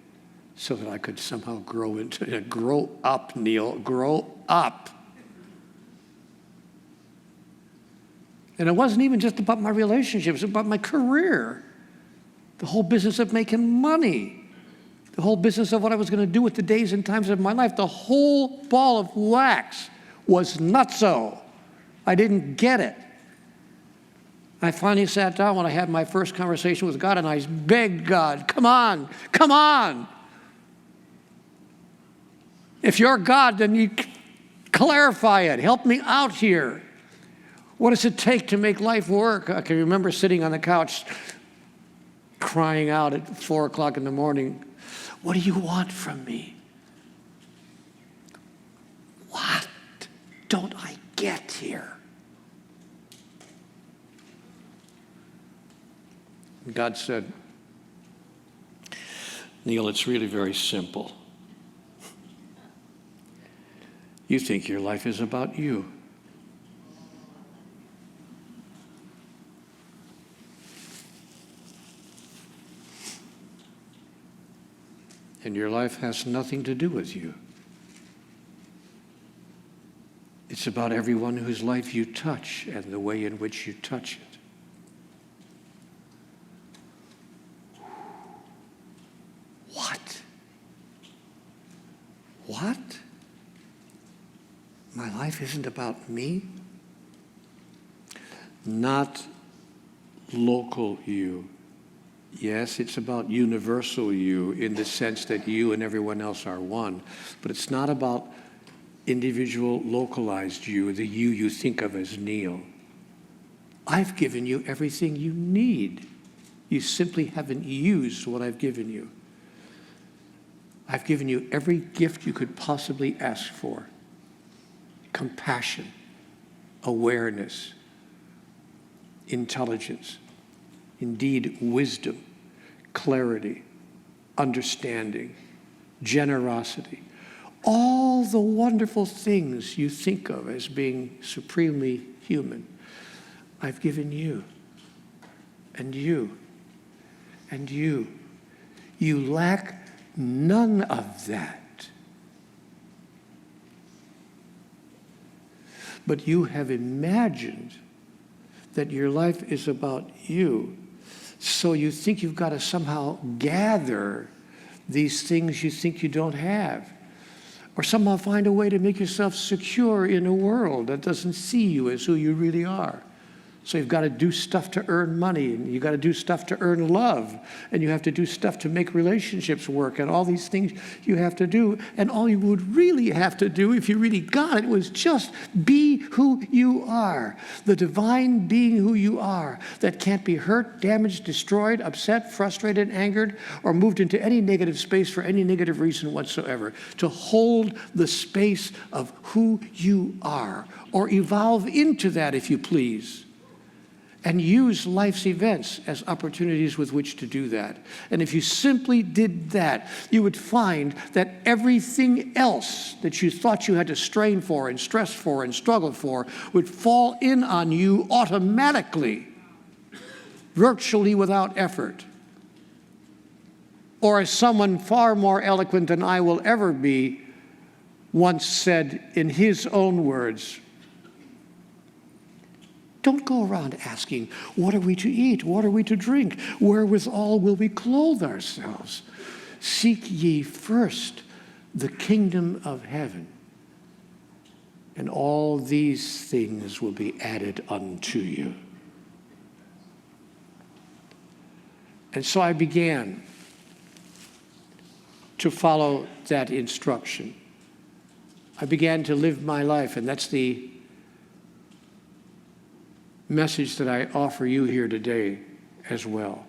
so that I could somehow grow up, Neale, grow up. And it wasn't even just about my relationships, it was about my career. The whole business of making money. The whole business of what I was going to do with the days and times of my life. The whole ball of wax was nutso. I didn't get it. I finally sat down when I had my first conversation with God, and I begged God, come on. If you're God, then you clarify it. Help me out here. What does it take to make life work? I can remember sitting on the couch crying out at 4 o'clock in the morning, what do you want from me? What don't I get here? And God said, Neale, it's really very simple. You think your life is about you. And your life has nothing to do with you. It's about everyone whose life you touch and the way in which you touch it. What? My life isn't about me? Not local you. Yes, it's about universal you in the sense that you and everyone else are one, but it's not about individual localized you, the you think of as Neale. I've given you everything you need. You simply haven't used what I've given you. I've given you every gift you could possibly ask for. Compassion, awareness, intelligence, indeed wisdom, clarity, understanding, generosity, all the wonderful things you think of as being supremely human. I've given you, and you, and you. You lack none of that. But you have imagined that your life is about you, so you think you've got to somehow gather these things you think you don't have, or somehow find a way to make yourself secure in a world that doesn't see you as who you really are. So you've got to do stuff to earn money, and you've got to do stuff to earn love, and you have to do stuff to make relationships work, and all these things you have to do. And all you would really have to do, if you really got it, was just be who you are, the divine being who you are, that can't be hurt, damaged, destroyed, upset, frustrated, angered, or moved into any negative space for any negative reason whatsoever. To hold the space of who you are, or evolve into that, if you please. And use life's events as opportunities with which to do that. And if you simply did that, you would find that everything else that you thought you had to strain for and stress for and struggle for would fall in on you automatically, virtually without effort. Or as someone far more eloquent than I will ever be once said in his own words, don't go around asking, what are we to eat? What are we to drink? Wherewithal will we clothe ourselves? Seek ye first the kingdom of heaven, and all these things will be added unto you. And so I began to follow that instruction. I began to live my life, and that's the message that I offer you here today as well.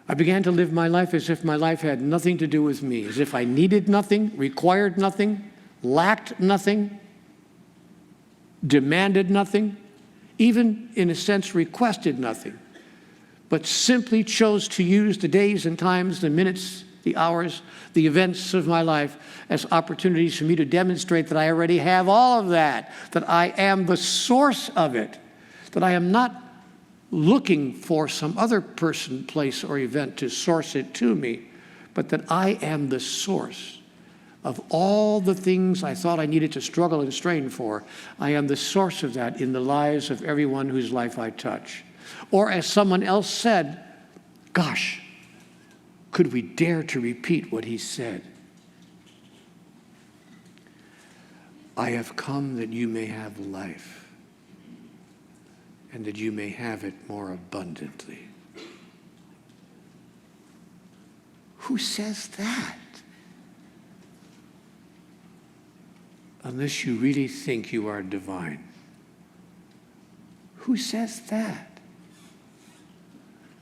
I began to live my life as if my life had nothing to do with me, as if I needed nothing, required nothing, lacked nothing, demanded nothing, even in a sense requested nothing, but simply chose to use the days and times, the minutes, the hours, the events of my life as opportunities for me to demonstrate that I already have all of that I am the source of it, that I am not looking for some other person, place, or event to source it to me, but that I am the source of all the things I thought I needed to struggle and strain for. I am the source of that in the lives of everyone whose life I touch. Or as someone else said, gosh, could we dare to repeat what he said? I have come that you may have life, and that you may have it more abundantly. Who says that? Unless you really think you are divine. Who says that?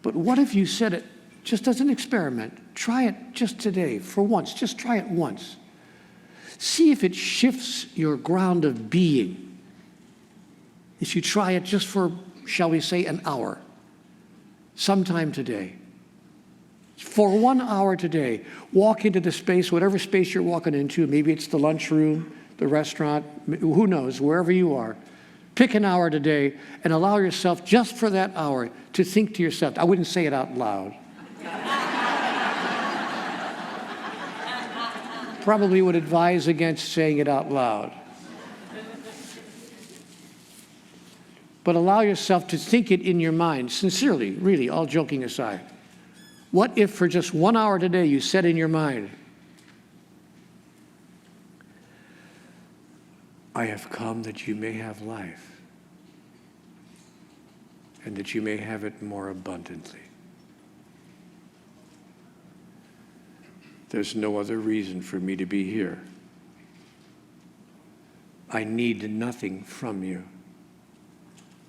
But what if you said it just as an experiment? Try it just today, for once. Just try it once. See if it shifts your ground of being. If you try it just for, shall we say, an hour, sometime today. For 1 hour today, walk into the space, whatever space you're walking into. Maybe it's the lunchroom, the restaurant, who knows, wherever you are. Pick an hour today and allow yourself just for that hour to think to yourself. I wouldn't say it out loud. Probably would advise against saying it out loud. But allow yourself to think it in your mind, sincerely, really, all joking aside. What if for just 1 hour today you said in your mind, I have come that you may have life, and that you may have it more abundantly. There's no other reason for me to be here. I need nothing from you.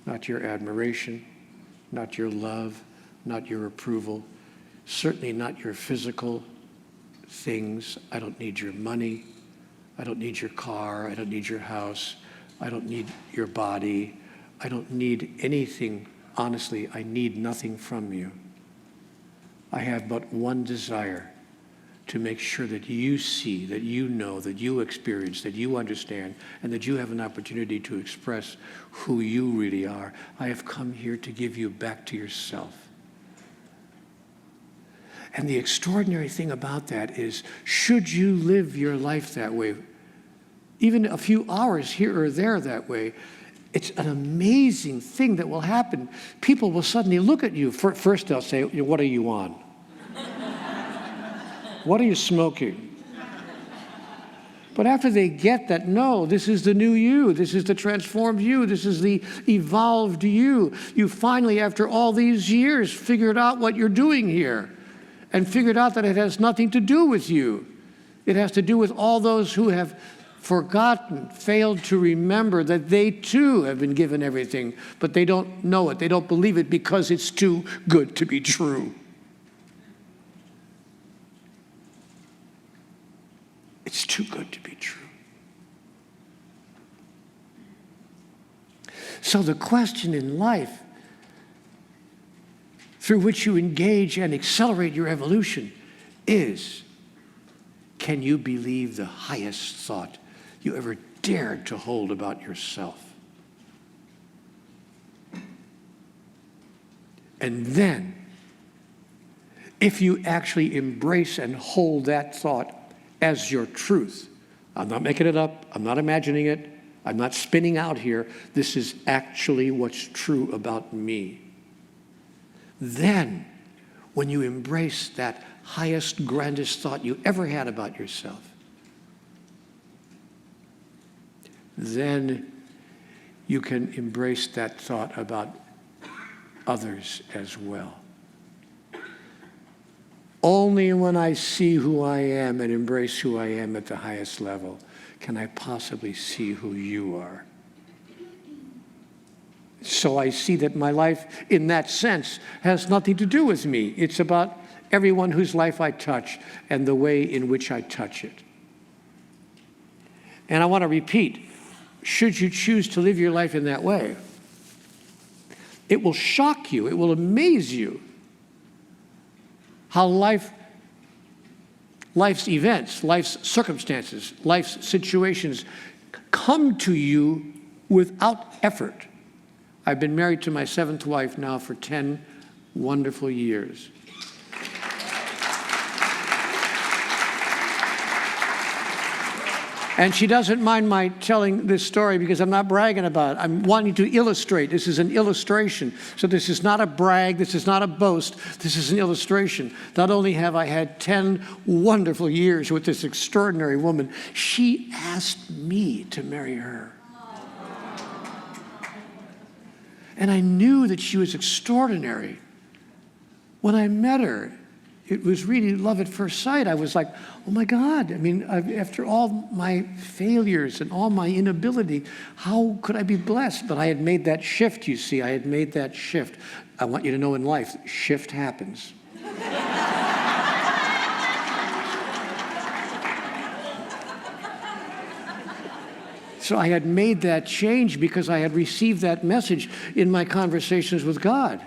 not your admiration, not your love, not your approval, certainly not your physical things. I don't need your money. I don't need your car. I don't need your house. I don't need your body. I don't need anything. Honestly, I need nothing from you. I have but one desire, to make sure that you see, that you know, that you experience, that you understand, and that you have an opportunity to express who you really are. I have come here to give you back to yourself. And the extraordinary thing about that is, should you live your life that way, even a few hours here or there that way, it's an amazing thing that will happen. People will suddenly look at you. First they'll say, what are you on? What are you smoking? But after they get that, no, this is the new you. This is the transformed you. This is the evolved you. You finally, after all these years, figured out what you're doing here and figured out that it has nothing to do with you. It has to do with all those who have forgotten, failed to remember that they too have been given everything, but they don't know it. They don't believe it because it's too good to be true. It's too good to be true. So the question in life through which you engage and accelerate your evolution is, can you believe the highest thought you ever dared to hold about yourself? And then, if you actually embrace and hold that thought as your truth, I'm not making it up, I'm not imagining it, I'm not spinning out here, this is actually what's true about me. Then, when you embrace that highest, grandest thought you ever had about yourself, then you can embrace that thought about others as well. Only when I see who I am and embrace who I am at the highest level can I possibly see who you are. So I see that my life, in that sense, has nothing to do with me. It's about everyone whose life I touch and the way in which I touch it. And I want to repeat, should you choose to live your life in that way, it will shock you, it will amaze you how life's events, life's circumstances, life's situations come to you without effort. I've been married to my 7th wife now for 10 wonderful years. And she doesn't mind my telling this story because I'm not bragging about it. I'm wanting to illustrate. This is an illustration. So this is not a brag. This is not a boast. This is an illustration. Not only have I had 10 wonderful years with this extraordinary woman, she asked me to marry her. And I knew that she was extraordinary. When I met her, it was really love at first sight. I was like, oh my God, I mean, after all my failures and all my inability, how could I be blessed? But I had made that shift, you see. I had made that shift. I want you to know in life, shift happens. So I had made that change because I had received that message in my conversations with God.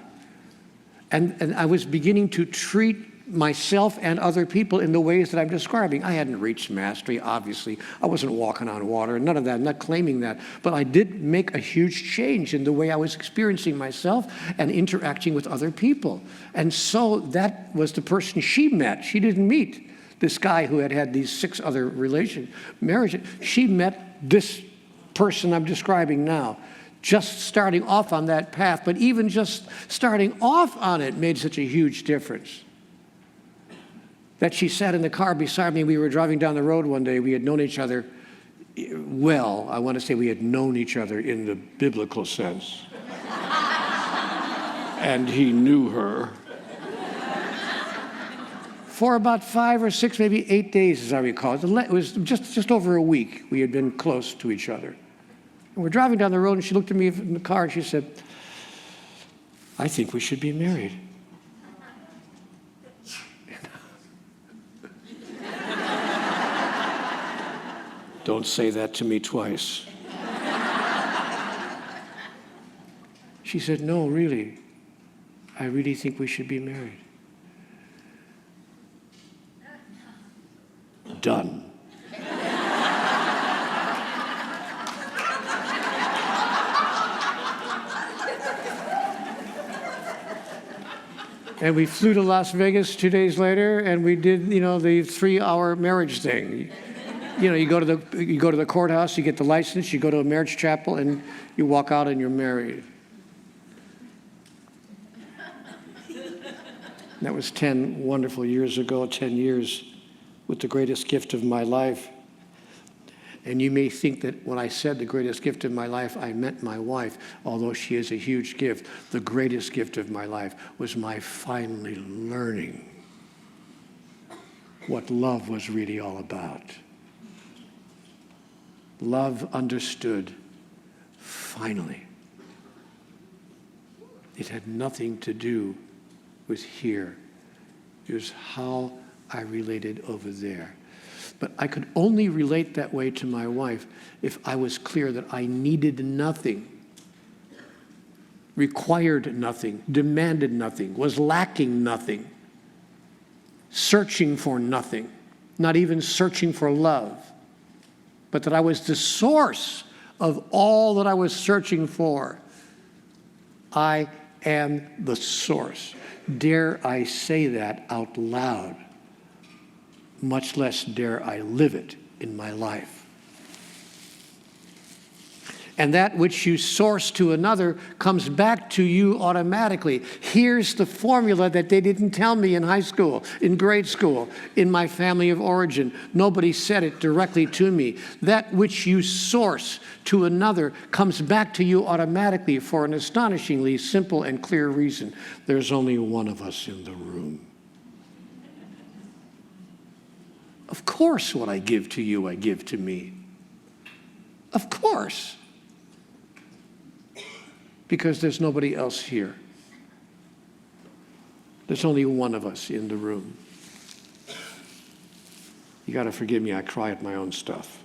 And I was beginning to treat myself and other people in the ways that I'm describing. I hadn't reached mastery, obviously. I wasn't walking on water, none of that. I'm not claiming that. But I did make a huge change in the way I was experiencing myself and interacting with other people. And so that was the person she met. She didn't meet this guy who had had these 6 other marriages. She met this person I'm describing now, just starting off on that path. But even just starting off on it made such a huge difference that she sat in the car beside me. We were driving down the road one day. We had known each other well. I want to say we had known each other in the biblical sense. And he knew her. For about 5 or 6, maybe 8 days, as I recall. It was just over a week we had been close to each other. And we're driving down the road, and she looked at me in the car, and she said, I think we should be married. Don't say that to me twice. She said, no, really. I really think we should be married. Done. And we flew to Las Vegas 2 days later, and we did, the 3-hour marriage thing. You go to the courthouse, you get the license, you go to a marriage chapel, and you walk out and you're married. And that was 10 wonderful years ago, 10 years with the greatest gift of my life. And you may think that when I said the greatest gift of my life, I meant my wife, although she is a huge gift. The greatest gift of my life was my finally learning what love was really all about. Love understood, finally. It had nothing to do with here. It was how I related over there. But I could only relate that way to my wife if I was clear that I needed nothing, required nothing, demanded nothing, was lacking nothing, searching for nothing, not even searching for love, but that I was the source of all that I was searching for. I am the source. Dare I say that out loud? Much less dare I live it in my life. And that which you source to another comes back to you automatically. Here's the formula that they didn't tell me in high school, in grade school, in my family of origin. Nobody said it directly to me. That which you source to another comes back to you automatically for an astonishingly simple and clear reason. There's only one of us in the room. Of course, what I give to you, I give to me. Of course. Because there's nobody else here. There's only one of us in the room. You got to forgive me, I cry at my own stuff.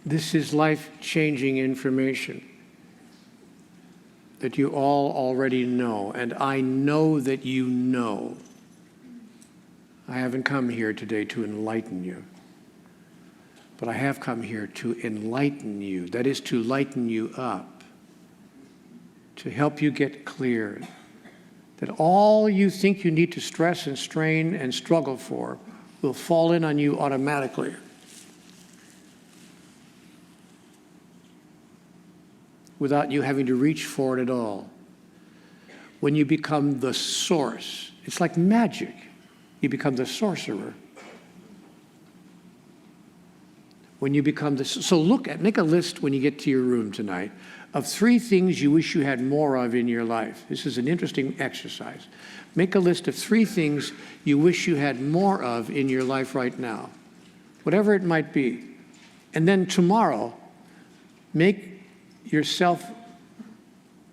This is life-changing information that you all already know, and I know that you know. I haven't come here today to enlighten you, but I have come here to enlighten you. That is, to lighten you up, to help you get clear that all you think you need to stress and strain and struggle for will fall in on you automatically. Without you having to reach for it at all. When you become the source, it's like magic. You become the sorcerer. When you become make a list when you get to your room tonight of 3 things you wish you had more of in your life. This is an interesting exercise. Make a list of 3 things you wish you had more of in your life right now, whatever it might be. And then tomorrow, make yourself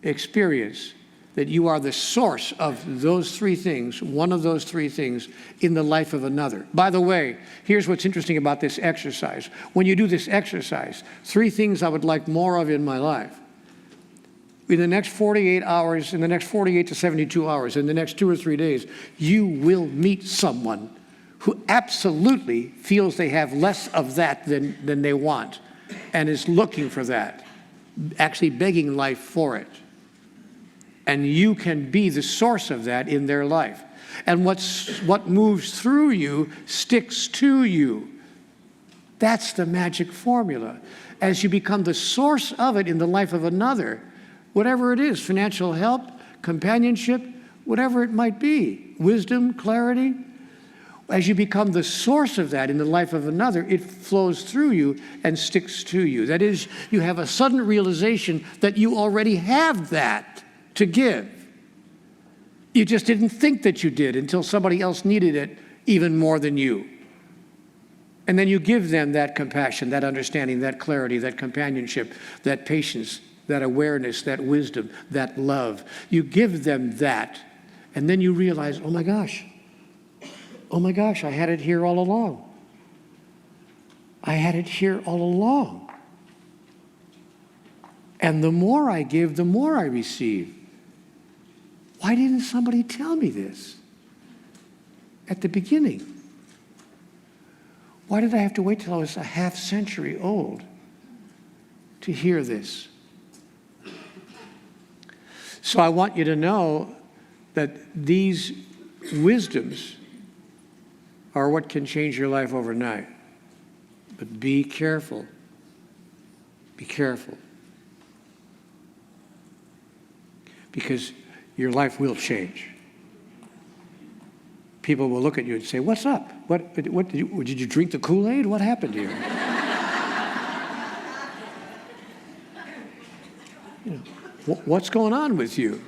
experience that you are the source of those 3 things, one of those 3 things in the life of another. By the way, here's what's interesting about this exercise. When you do this exercise, 3 things I would like more of in my life. In the next 48 hours, in the next 48 to 72 hours, in the next 2 or 3 days, you will meet someone who absolutely feels they have less of that than they want and is looking for that. Actually begging life for it. And you can be the source of that in their life. And what moves through you sticks to you. That's the magic formula. As you become the source of it in the life of another, whatever it is, financial help, companionship, whatever it might be, wisdom, clarity, as you become the source of that in the life of another, it flows through you and sticks to you. That is, you have a sudden realization that you already have that. to give. You just didn't think that you did until somebody else needed it even more than you. And then you give them that compassion, that understanding, that clarity, that companionship, that patience, that awareness, that wisdom, that love. You give them that, and then you realize, oh my gosh, I had it here all along. I had it here all along. And the more I give, the more I receive. Why didn't somebody tell me this at the beginning? Why did I have to wait till I was a half century old to hear this? So I want you to know that these wisdoms are what can change your life overnight. But be careful. Be careful. Because your life will change. People will look at you and say, what's up? What did you drink the Kool-Aid? What happened to you? What's going on with you?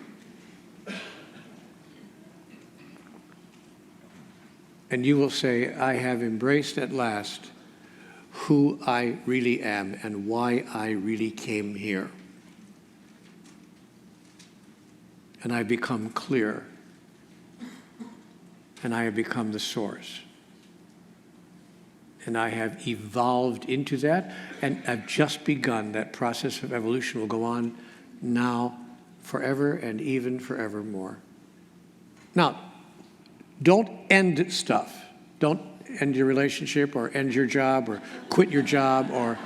And you will say, I have embraced at last who I really am and why I really came here. And I've become clear. And I have become the source. And I have evolved into that, and I've just begun. That process of evolution will go on now, forever, and even forevermore. Now, don't end stuff. Don't end your relationship or end your job or quit your job or,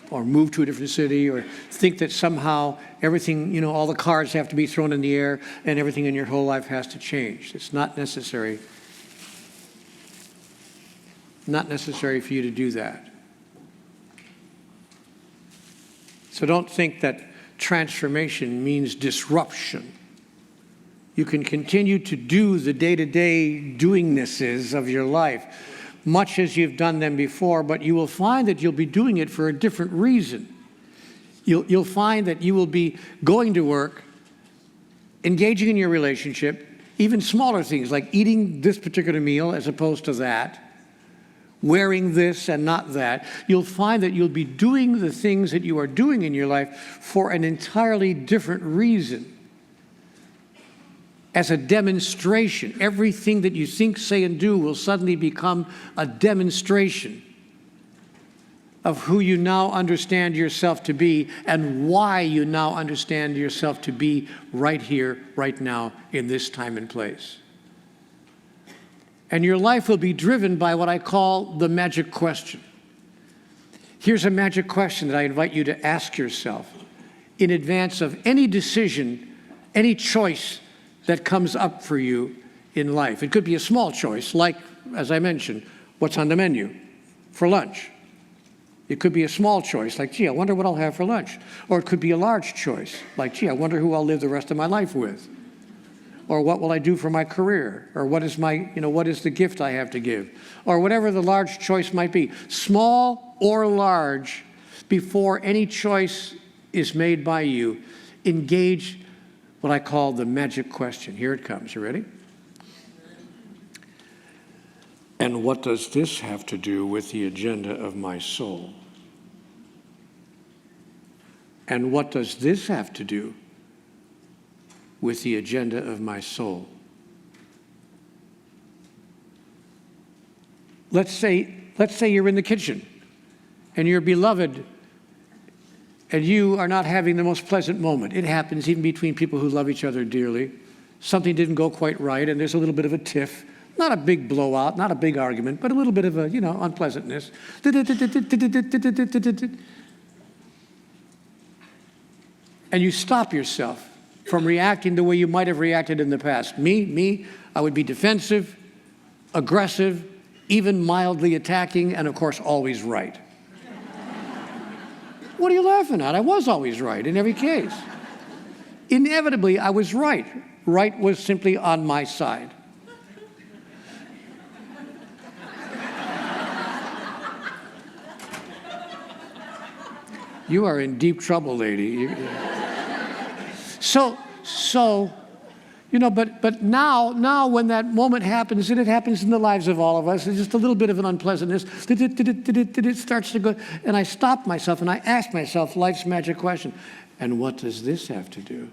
or move to a different city or think that somehow everything, all the cards have to be thrown in the air and everything in your whole life has to change. It's not necessary. Not necessary for you to do that. So don't think that transformation means disruption. You can continue to do the day-to-day doingnesses of your life, much as you've done them before, but you will find that you'll be doing it for a different reason. You'll find that you will be going to work, engaging in your relationship, even smaller things like eating this particular meal as opposed to that, wearing this and not that. You'll find that you'll be doing the things that you are doing in your life for an entirely different reason. As a demonstration, everything that you think, say, and do will suddenly become a demonstration of who you now understand yourself to be and why you now understand yourself to be right here, right now, in this time and place. And your life will be driven by what I call the magic question. Here's a magic question that I invite you to ask yourself in advance of any decision, any choice that comes up for you in life. It could be a small choice, like, as I mentioned, what's on the menu for lunch. It could be a small choice, like, gee, I wonder what I'll have for lunch. Or it could be a large choice, like, gee, I wonder who I'll live the rest of my life with. Or what will I do for my career? Or what is what is the gift I have to give? Or whatever the large choice might be. Small or large, before any choice is made by you, engage what I call the magic question. Here it comes. You ready? And what does this have to do with the agenda of my soul? And what does this have to do with the agenda of my soul? Let's say you're in the kitchen and your beloved and you are not having the most pleasant moment. It happens even between people who love each other dearly. Something didn't go quite right and there's a little bit of a tiff. Not a big blowout, not a big argument, but a little bit of a, unpleasantness. And you stop yourself from reacting the way you might have reacted in the past. I would be defensive, aggressive, even mildly attacking, and of course, always right. What are you laughing at? I was always right in every case. Inevitably, I was right. Right was simply on my side. You are in deep trouble, lady. So, but now when that moment happens, and it happens in the lives of all of us, it's just a little bit of an unpleasantness, it starts to go, and I stop myself and I ask myself life's magic question, and what does this have to do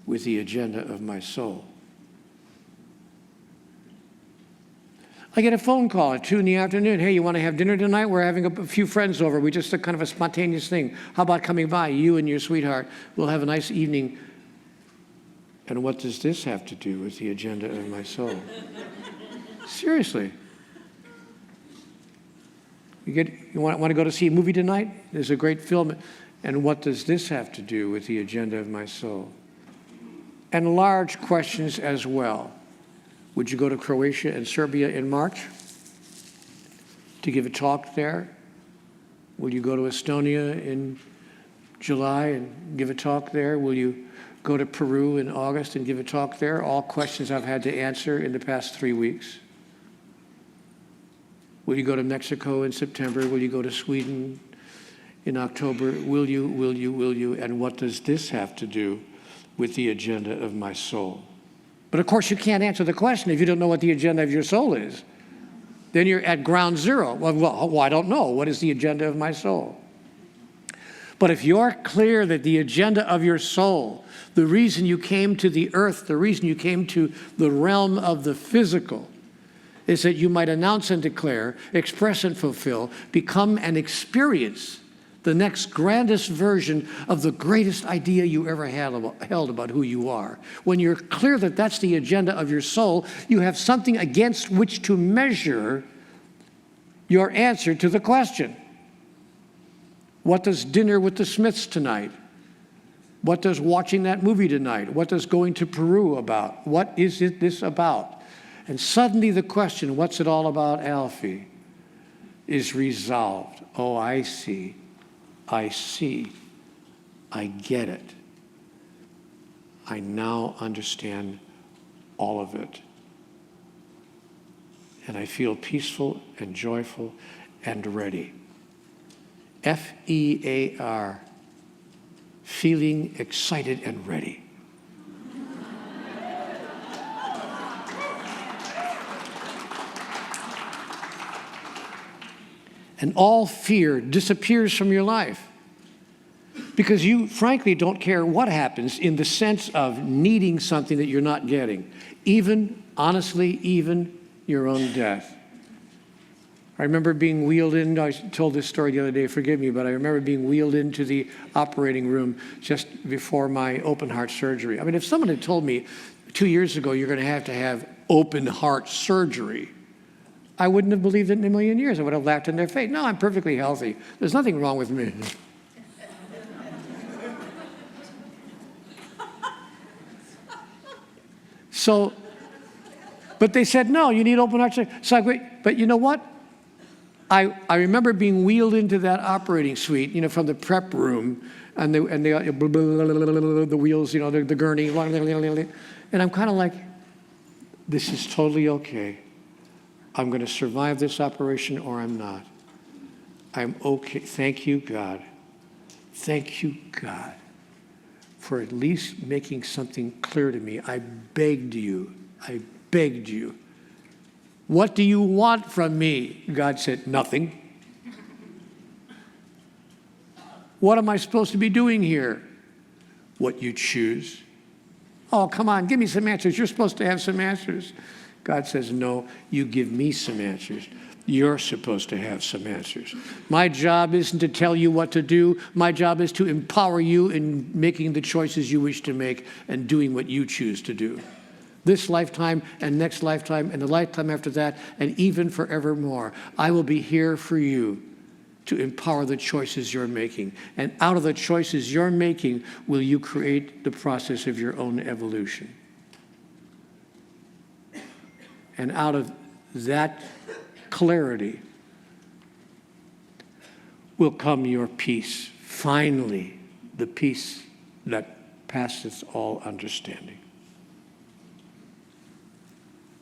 with the agenda of my soul? I get a phone call at 2 p.m. Hey, you want to have dinner tonight? We're having a few friends over. We just a kind of a spontaneous thing. How about coming by, you and your sweetheart? We'll have a nice evening. And what does this have to do with the agenda of my soul? Seriously. You want to go to see a movie tonight? There's a great film. And what does this have to do with the agenda of my soul? And large questions as well. Would you go to Croatia and Serbia in March to give a talk there? Will you go to Estonia in July and give a talk there? Will you go to Peru in August and give a talk there? All questions I've had to answer in the past 3 weeks. Will you go to Mexico in September? Will you go to Sweden in October? Will you? And what does this have to do with the agenda of my soul? But of course, you can't answer the question if you don't know what the agenda of your soul is. Then you're at ground zero. Well, I don't know. What is the agenda of my soul? But if you're clear that the agenda of your soul, the reason you came to the earth, the reason you came to the realm of the physical, is that you might announce and declare, express and fulfill, become and experience the next grandest version of the greatest idea you ever held about who you are. When you're clear that that's the agenda of your soul, you have something against which to measure your answer to the question. What does dinner with the Smiths tonight? What does watching that movie tonight? What does going to Peru about? What is this about? And suddenly the question, what's it all about, Alfie, is resolved. Oh, I see. I get it. I now understand all of it. And I feel peaceful and joyful and ready. F-E-A-R, feeling excited and ready. And all fear disappears from your life because you, frankly, don't care what happens in the sense of needing something that you're not getting, even, honestly, even your own death. I remember being wheeled in, I told this story the other day, forgive me, but I remember being wheeled into the operating room just before my open heart surgery. I mean, if someone had told me 2 years ago you're going to have open heart surgery, I wouldn't have believed it in a million years. I would have laughed in their face. No, I'm perfectly healthy. There's nothing wrong with me. So, but they said, no, you need open heart surgery. So I go, but you know what? I remember being wheeled into that operating suite, from the prep room, and the wheels, the gurney, and I'm kind of like, this is totally okay. I'm going to survive this operation or I'm not. I'm okay. Thank you, God. Thank you, God, for at least making something clear to me. I begged you. What do you want from me? God said, nothing. What am I supposed to be doing here? What you choose. Oh, come on, give me some answers. You're supposed to have some answers. God says, no, you give me some answers. You're supposed to have some answers. My job isn't to tell you what to do. My job is to empower you in making the choices you wish to make and doing what you choose to do. This lifetime and next lifetime and the lifetime after that and even forevermore, I will be here for you to empower the choices you're making. And out of the choices you're making, will you create the process of your own evolution. And out of that clarity will come your peace. Finally, the peace that passeth all understanding.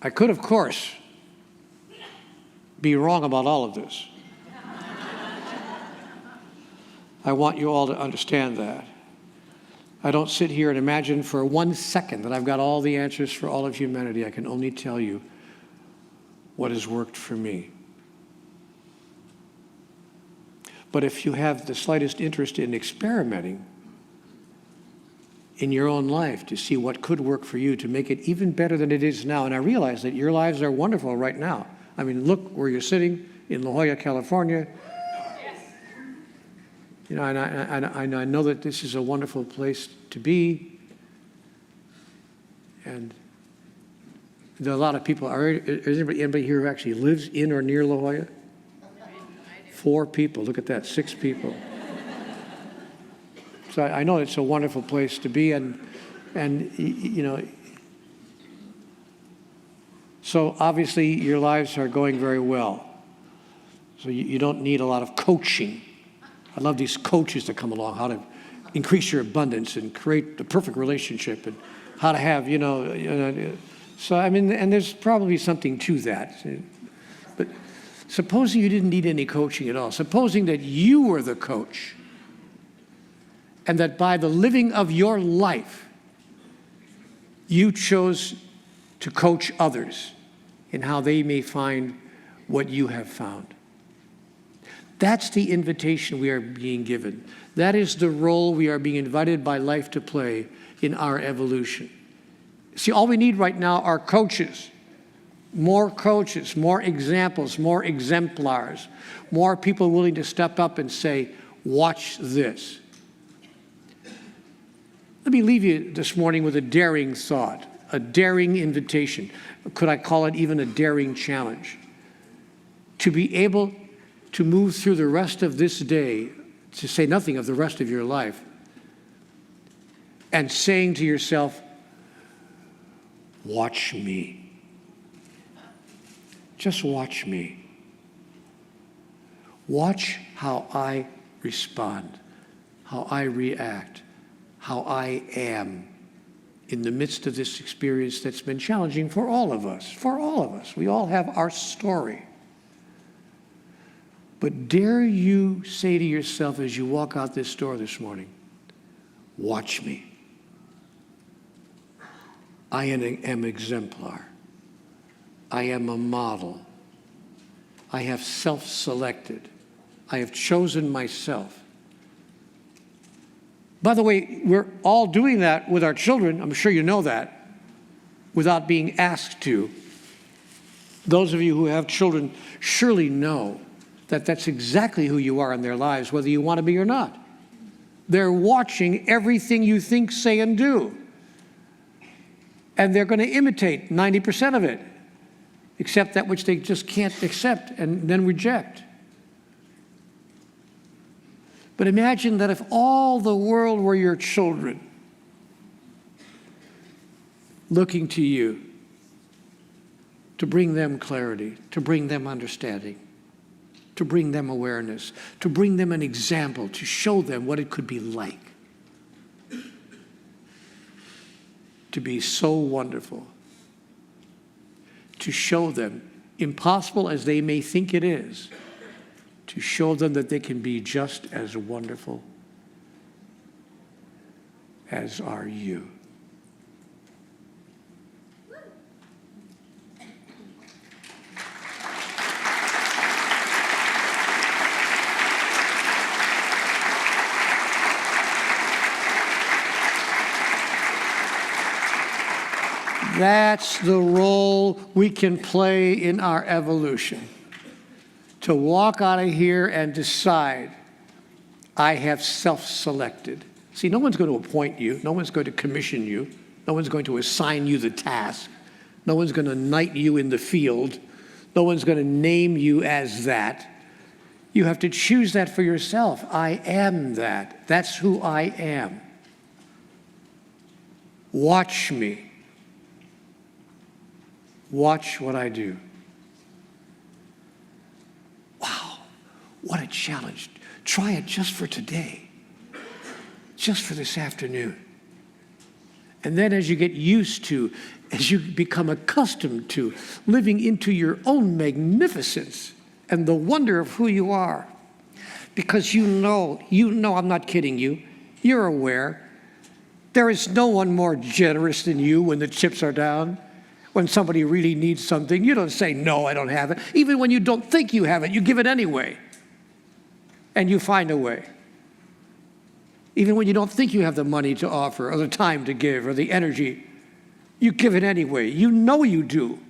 I could, of course, be wrong about all of this. I want you all to understand that. I don't sit here and imagine for 1 second that I've got all the answers for all of humanity. I can only tell you what has worked for me. But if you have the slightest interest in experimenting in your own life to see what could work for you to make it even better than it is now, and I realize that your lives are wonderful right now. I mean, look where you're sitting in La Jolla, California. You know, and I know that this is a wonderful place to be. And there are a lot of people. Is anybody here who actually lives in or near La Jolla? 4 people. Look at that, 6 people. So I know it's a wonderful place to be, and you know. So obviously your lives are going very well. So you don't need a lot of coaching. I love these coaches that come along, how to increase your abundance and create the perfect relationship and how to have, you know. So, I mean, and there's probably something to that. But supposing you didn't need any coaching at all, supposing that you were the coach and that by the living of your life, you chose to coach others in how they may find what you have found. That's the invitation we are being given. That is the role we are being invited by life to play in our evolution. See, all we need right now are coaches, more examples, more exemplars, more people willing to step up and say, watch this. Let me leave you this morning with a daring thought, a daring invitation. Could I call it even a daring challenge? To be able to move through the rest of this day, to say nothing of the rest of your life, and saying to yourself, watch me. Just watch me. Watch how I respond, how I react, how I am in the midst of this experience that's been challenging for all of us. For all of us. We all have our story. But dare you say to yourself as you walk out this door this morning, watch me. I am exemplar. I am a model. I have self-selected. I have chosen myself. By the way, we're all doing that with our children. I'm sure you know that, without being asked to. Those of you who have children surely know that that's exactly who you are in their lives, whether you want to be or not. They're watching everything you think, say, and do. And they're going to imitate 90% of it, except that which they just can't accept and then reject. But imagine that if all the world were your children, looking to you to bring them clarity, to bring them understanding, to bring them awareness, to bring them an example, to show them what it could be like to be so wonderful, to show them, impossible as they may think it is, to show them that they can be just as wonderful as are you. That's the role we can play in our evolution. To walk out of here and decide, I have self-selected. See, no one's going to appoint you. No one's going to commission you. No one's going to assign you the task. No one's going to knight you in the field. No one's going to name you as that. You have to choose that for yourself. I am that. That's who I am. Watch me. Watch what I do. Wow, what a challenge. Try it just for today, just for this afternoon. And then as you get used to, as you become accustomed to living into your own magnificence and the wonder of who you are, because you know, I'm not kidding you, you're aware There is no one more generous than you when the chips are down. When somebody really needs something, you don't say, no, I don't have it. Even when you don't think you have it, you give it anyway. And you find a way. Even when you don't think you have the money to offer or the time to give or the energy, you give it anyway. You know you do.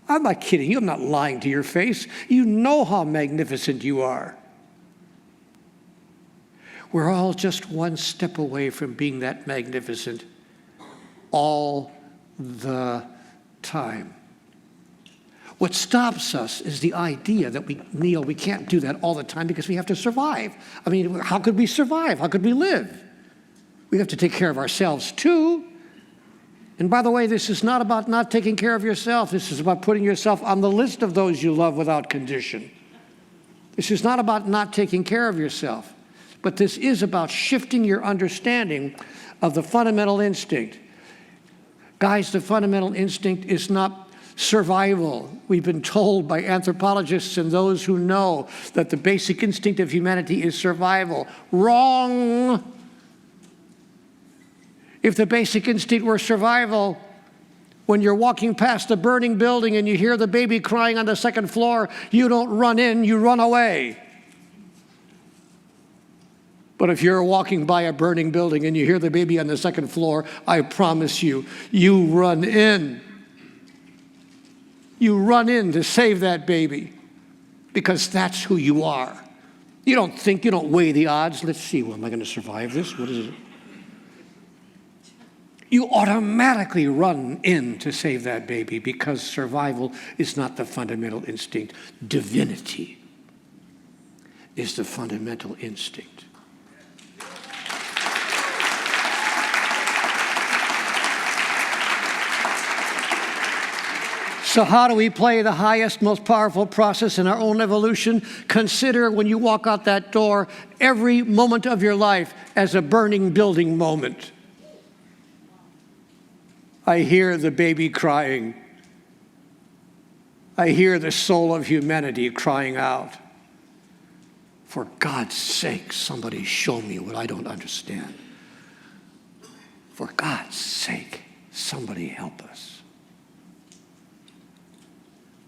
I'm not kidding you. I'm not lying to your face. You know how magnificent you are. We're all just one step away from being that magnificent all the time. What stops us is the idea that we can't do that all the time because we have to survive. I mean, how could we survive? How could we live? We have to take care of ourselves too. And by the way, this is not about not taking care of yourself. This is about putting yourself on the list of those you love without condition. This is not about not taking care of yourself, but this is about shifting your understanding of the fundamental instinct. Guys, the fundamental instinct is not survival. We've been told by anthropologists and those who know that the basic instinct of humanity is survival. Wrong. If the basic instinct were survival, when you're walking past a burning building and you hear the baby crying on the second floor, you don't run in, you run away. But if you're walking by a burning building and you hear the baby on the second floor, I promise you, you run in. You run in to save that baby because that's who you are. You don't think, you don't weigh the odds. Let's see, well, am I going to survive this? What is it? You automatically run in to save that baby because survival is not the fundamental instinct. Divinity is the fundamental instinct. So how do we play the highest, most powerful process in our own evolution? Consider when you walk out that door, every moment of your life as a burning building moment. I hear the baby crying. I hear the soul of humanity crying out. For God's sake, somebody show me what I don't understand. For God's sake, somebody help us.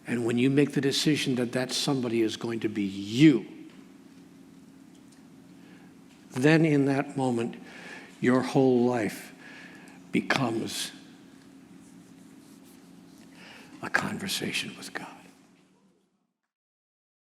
And when you make the decision that that somebody is going to be you, then in that moment, your whole life becomes a conversation with God.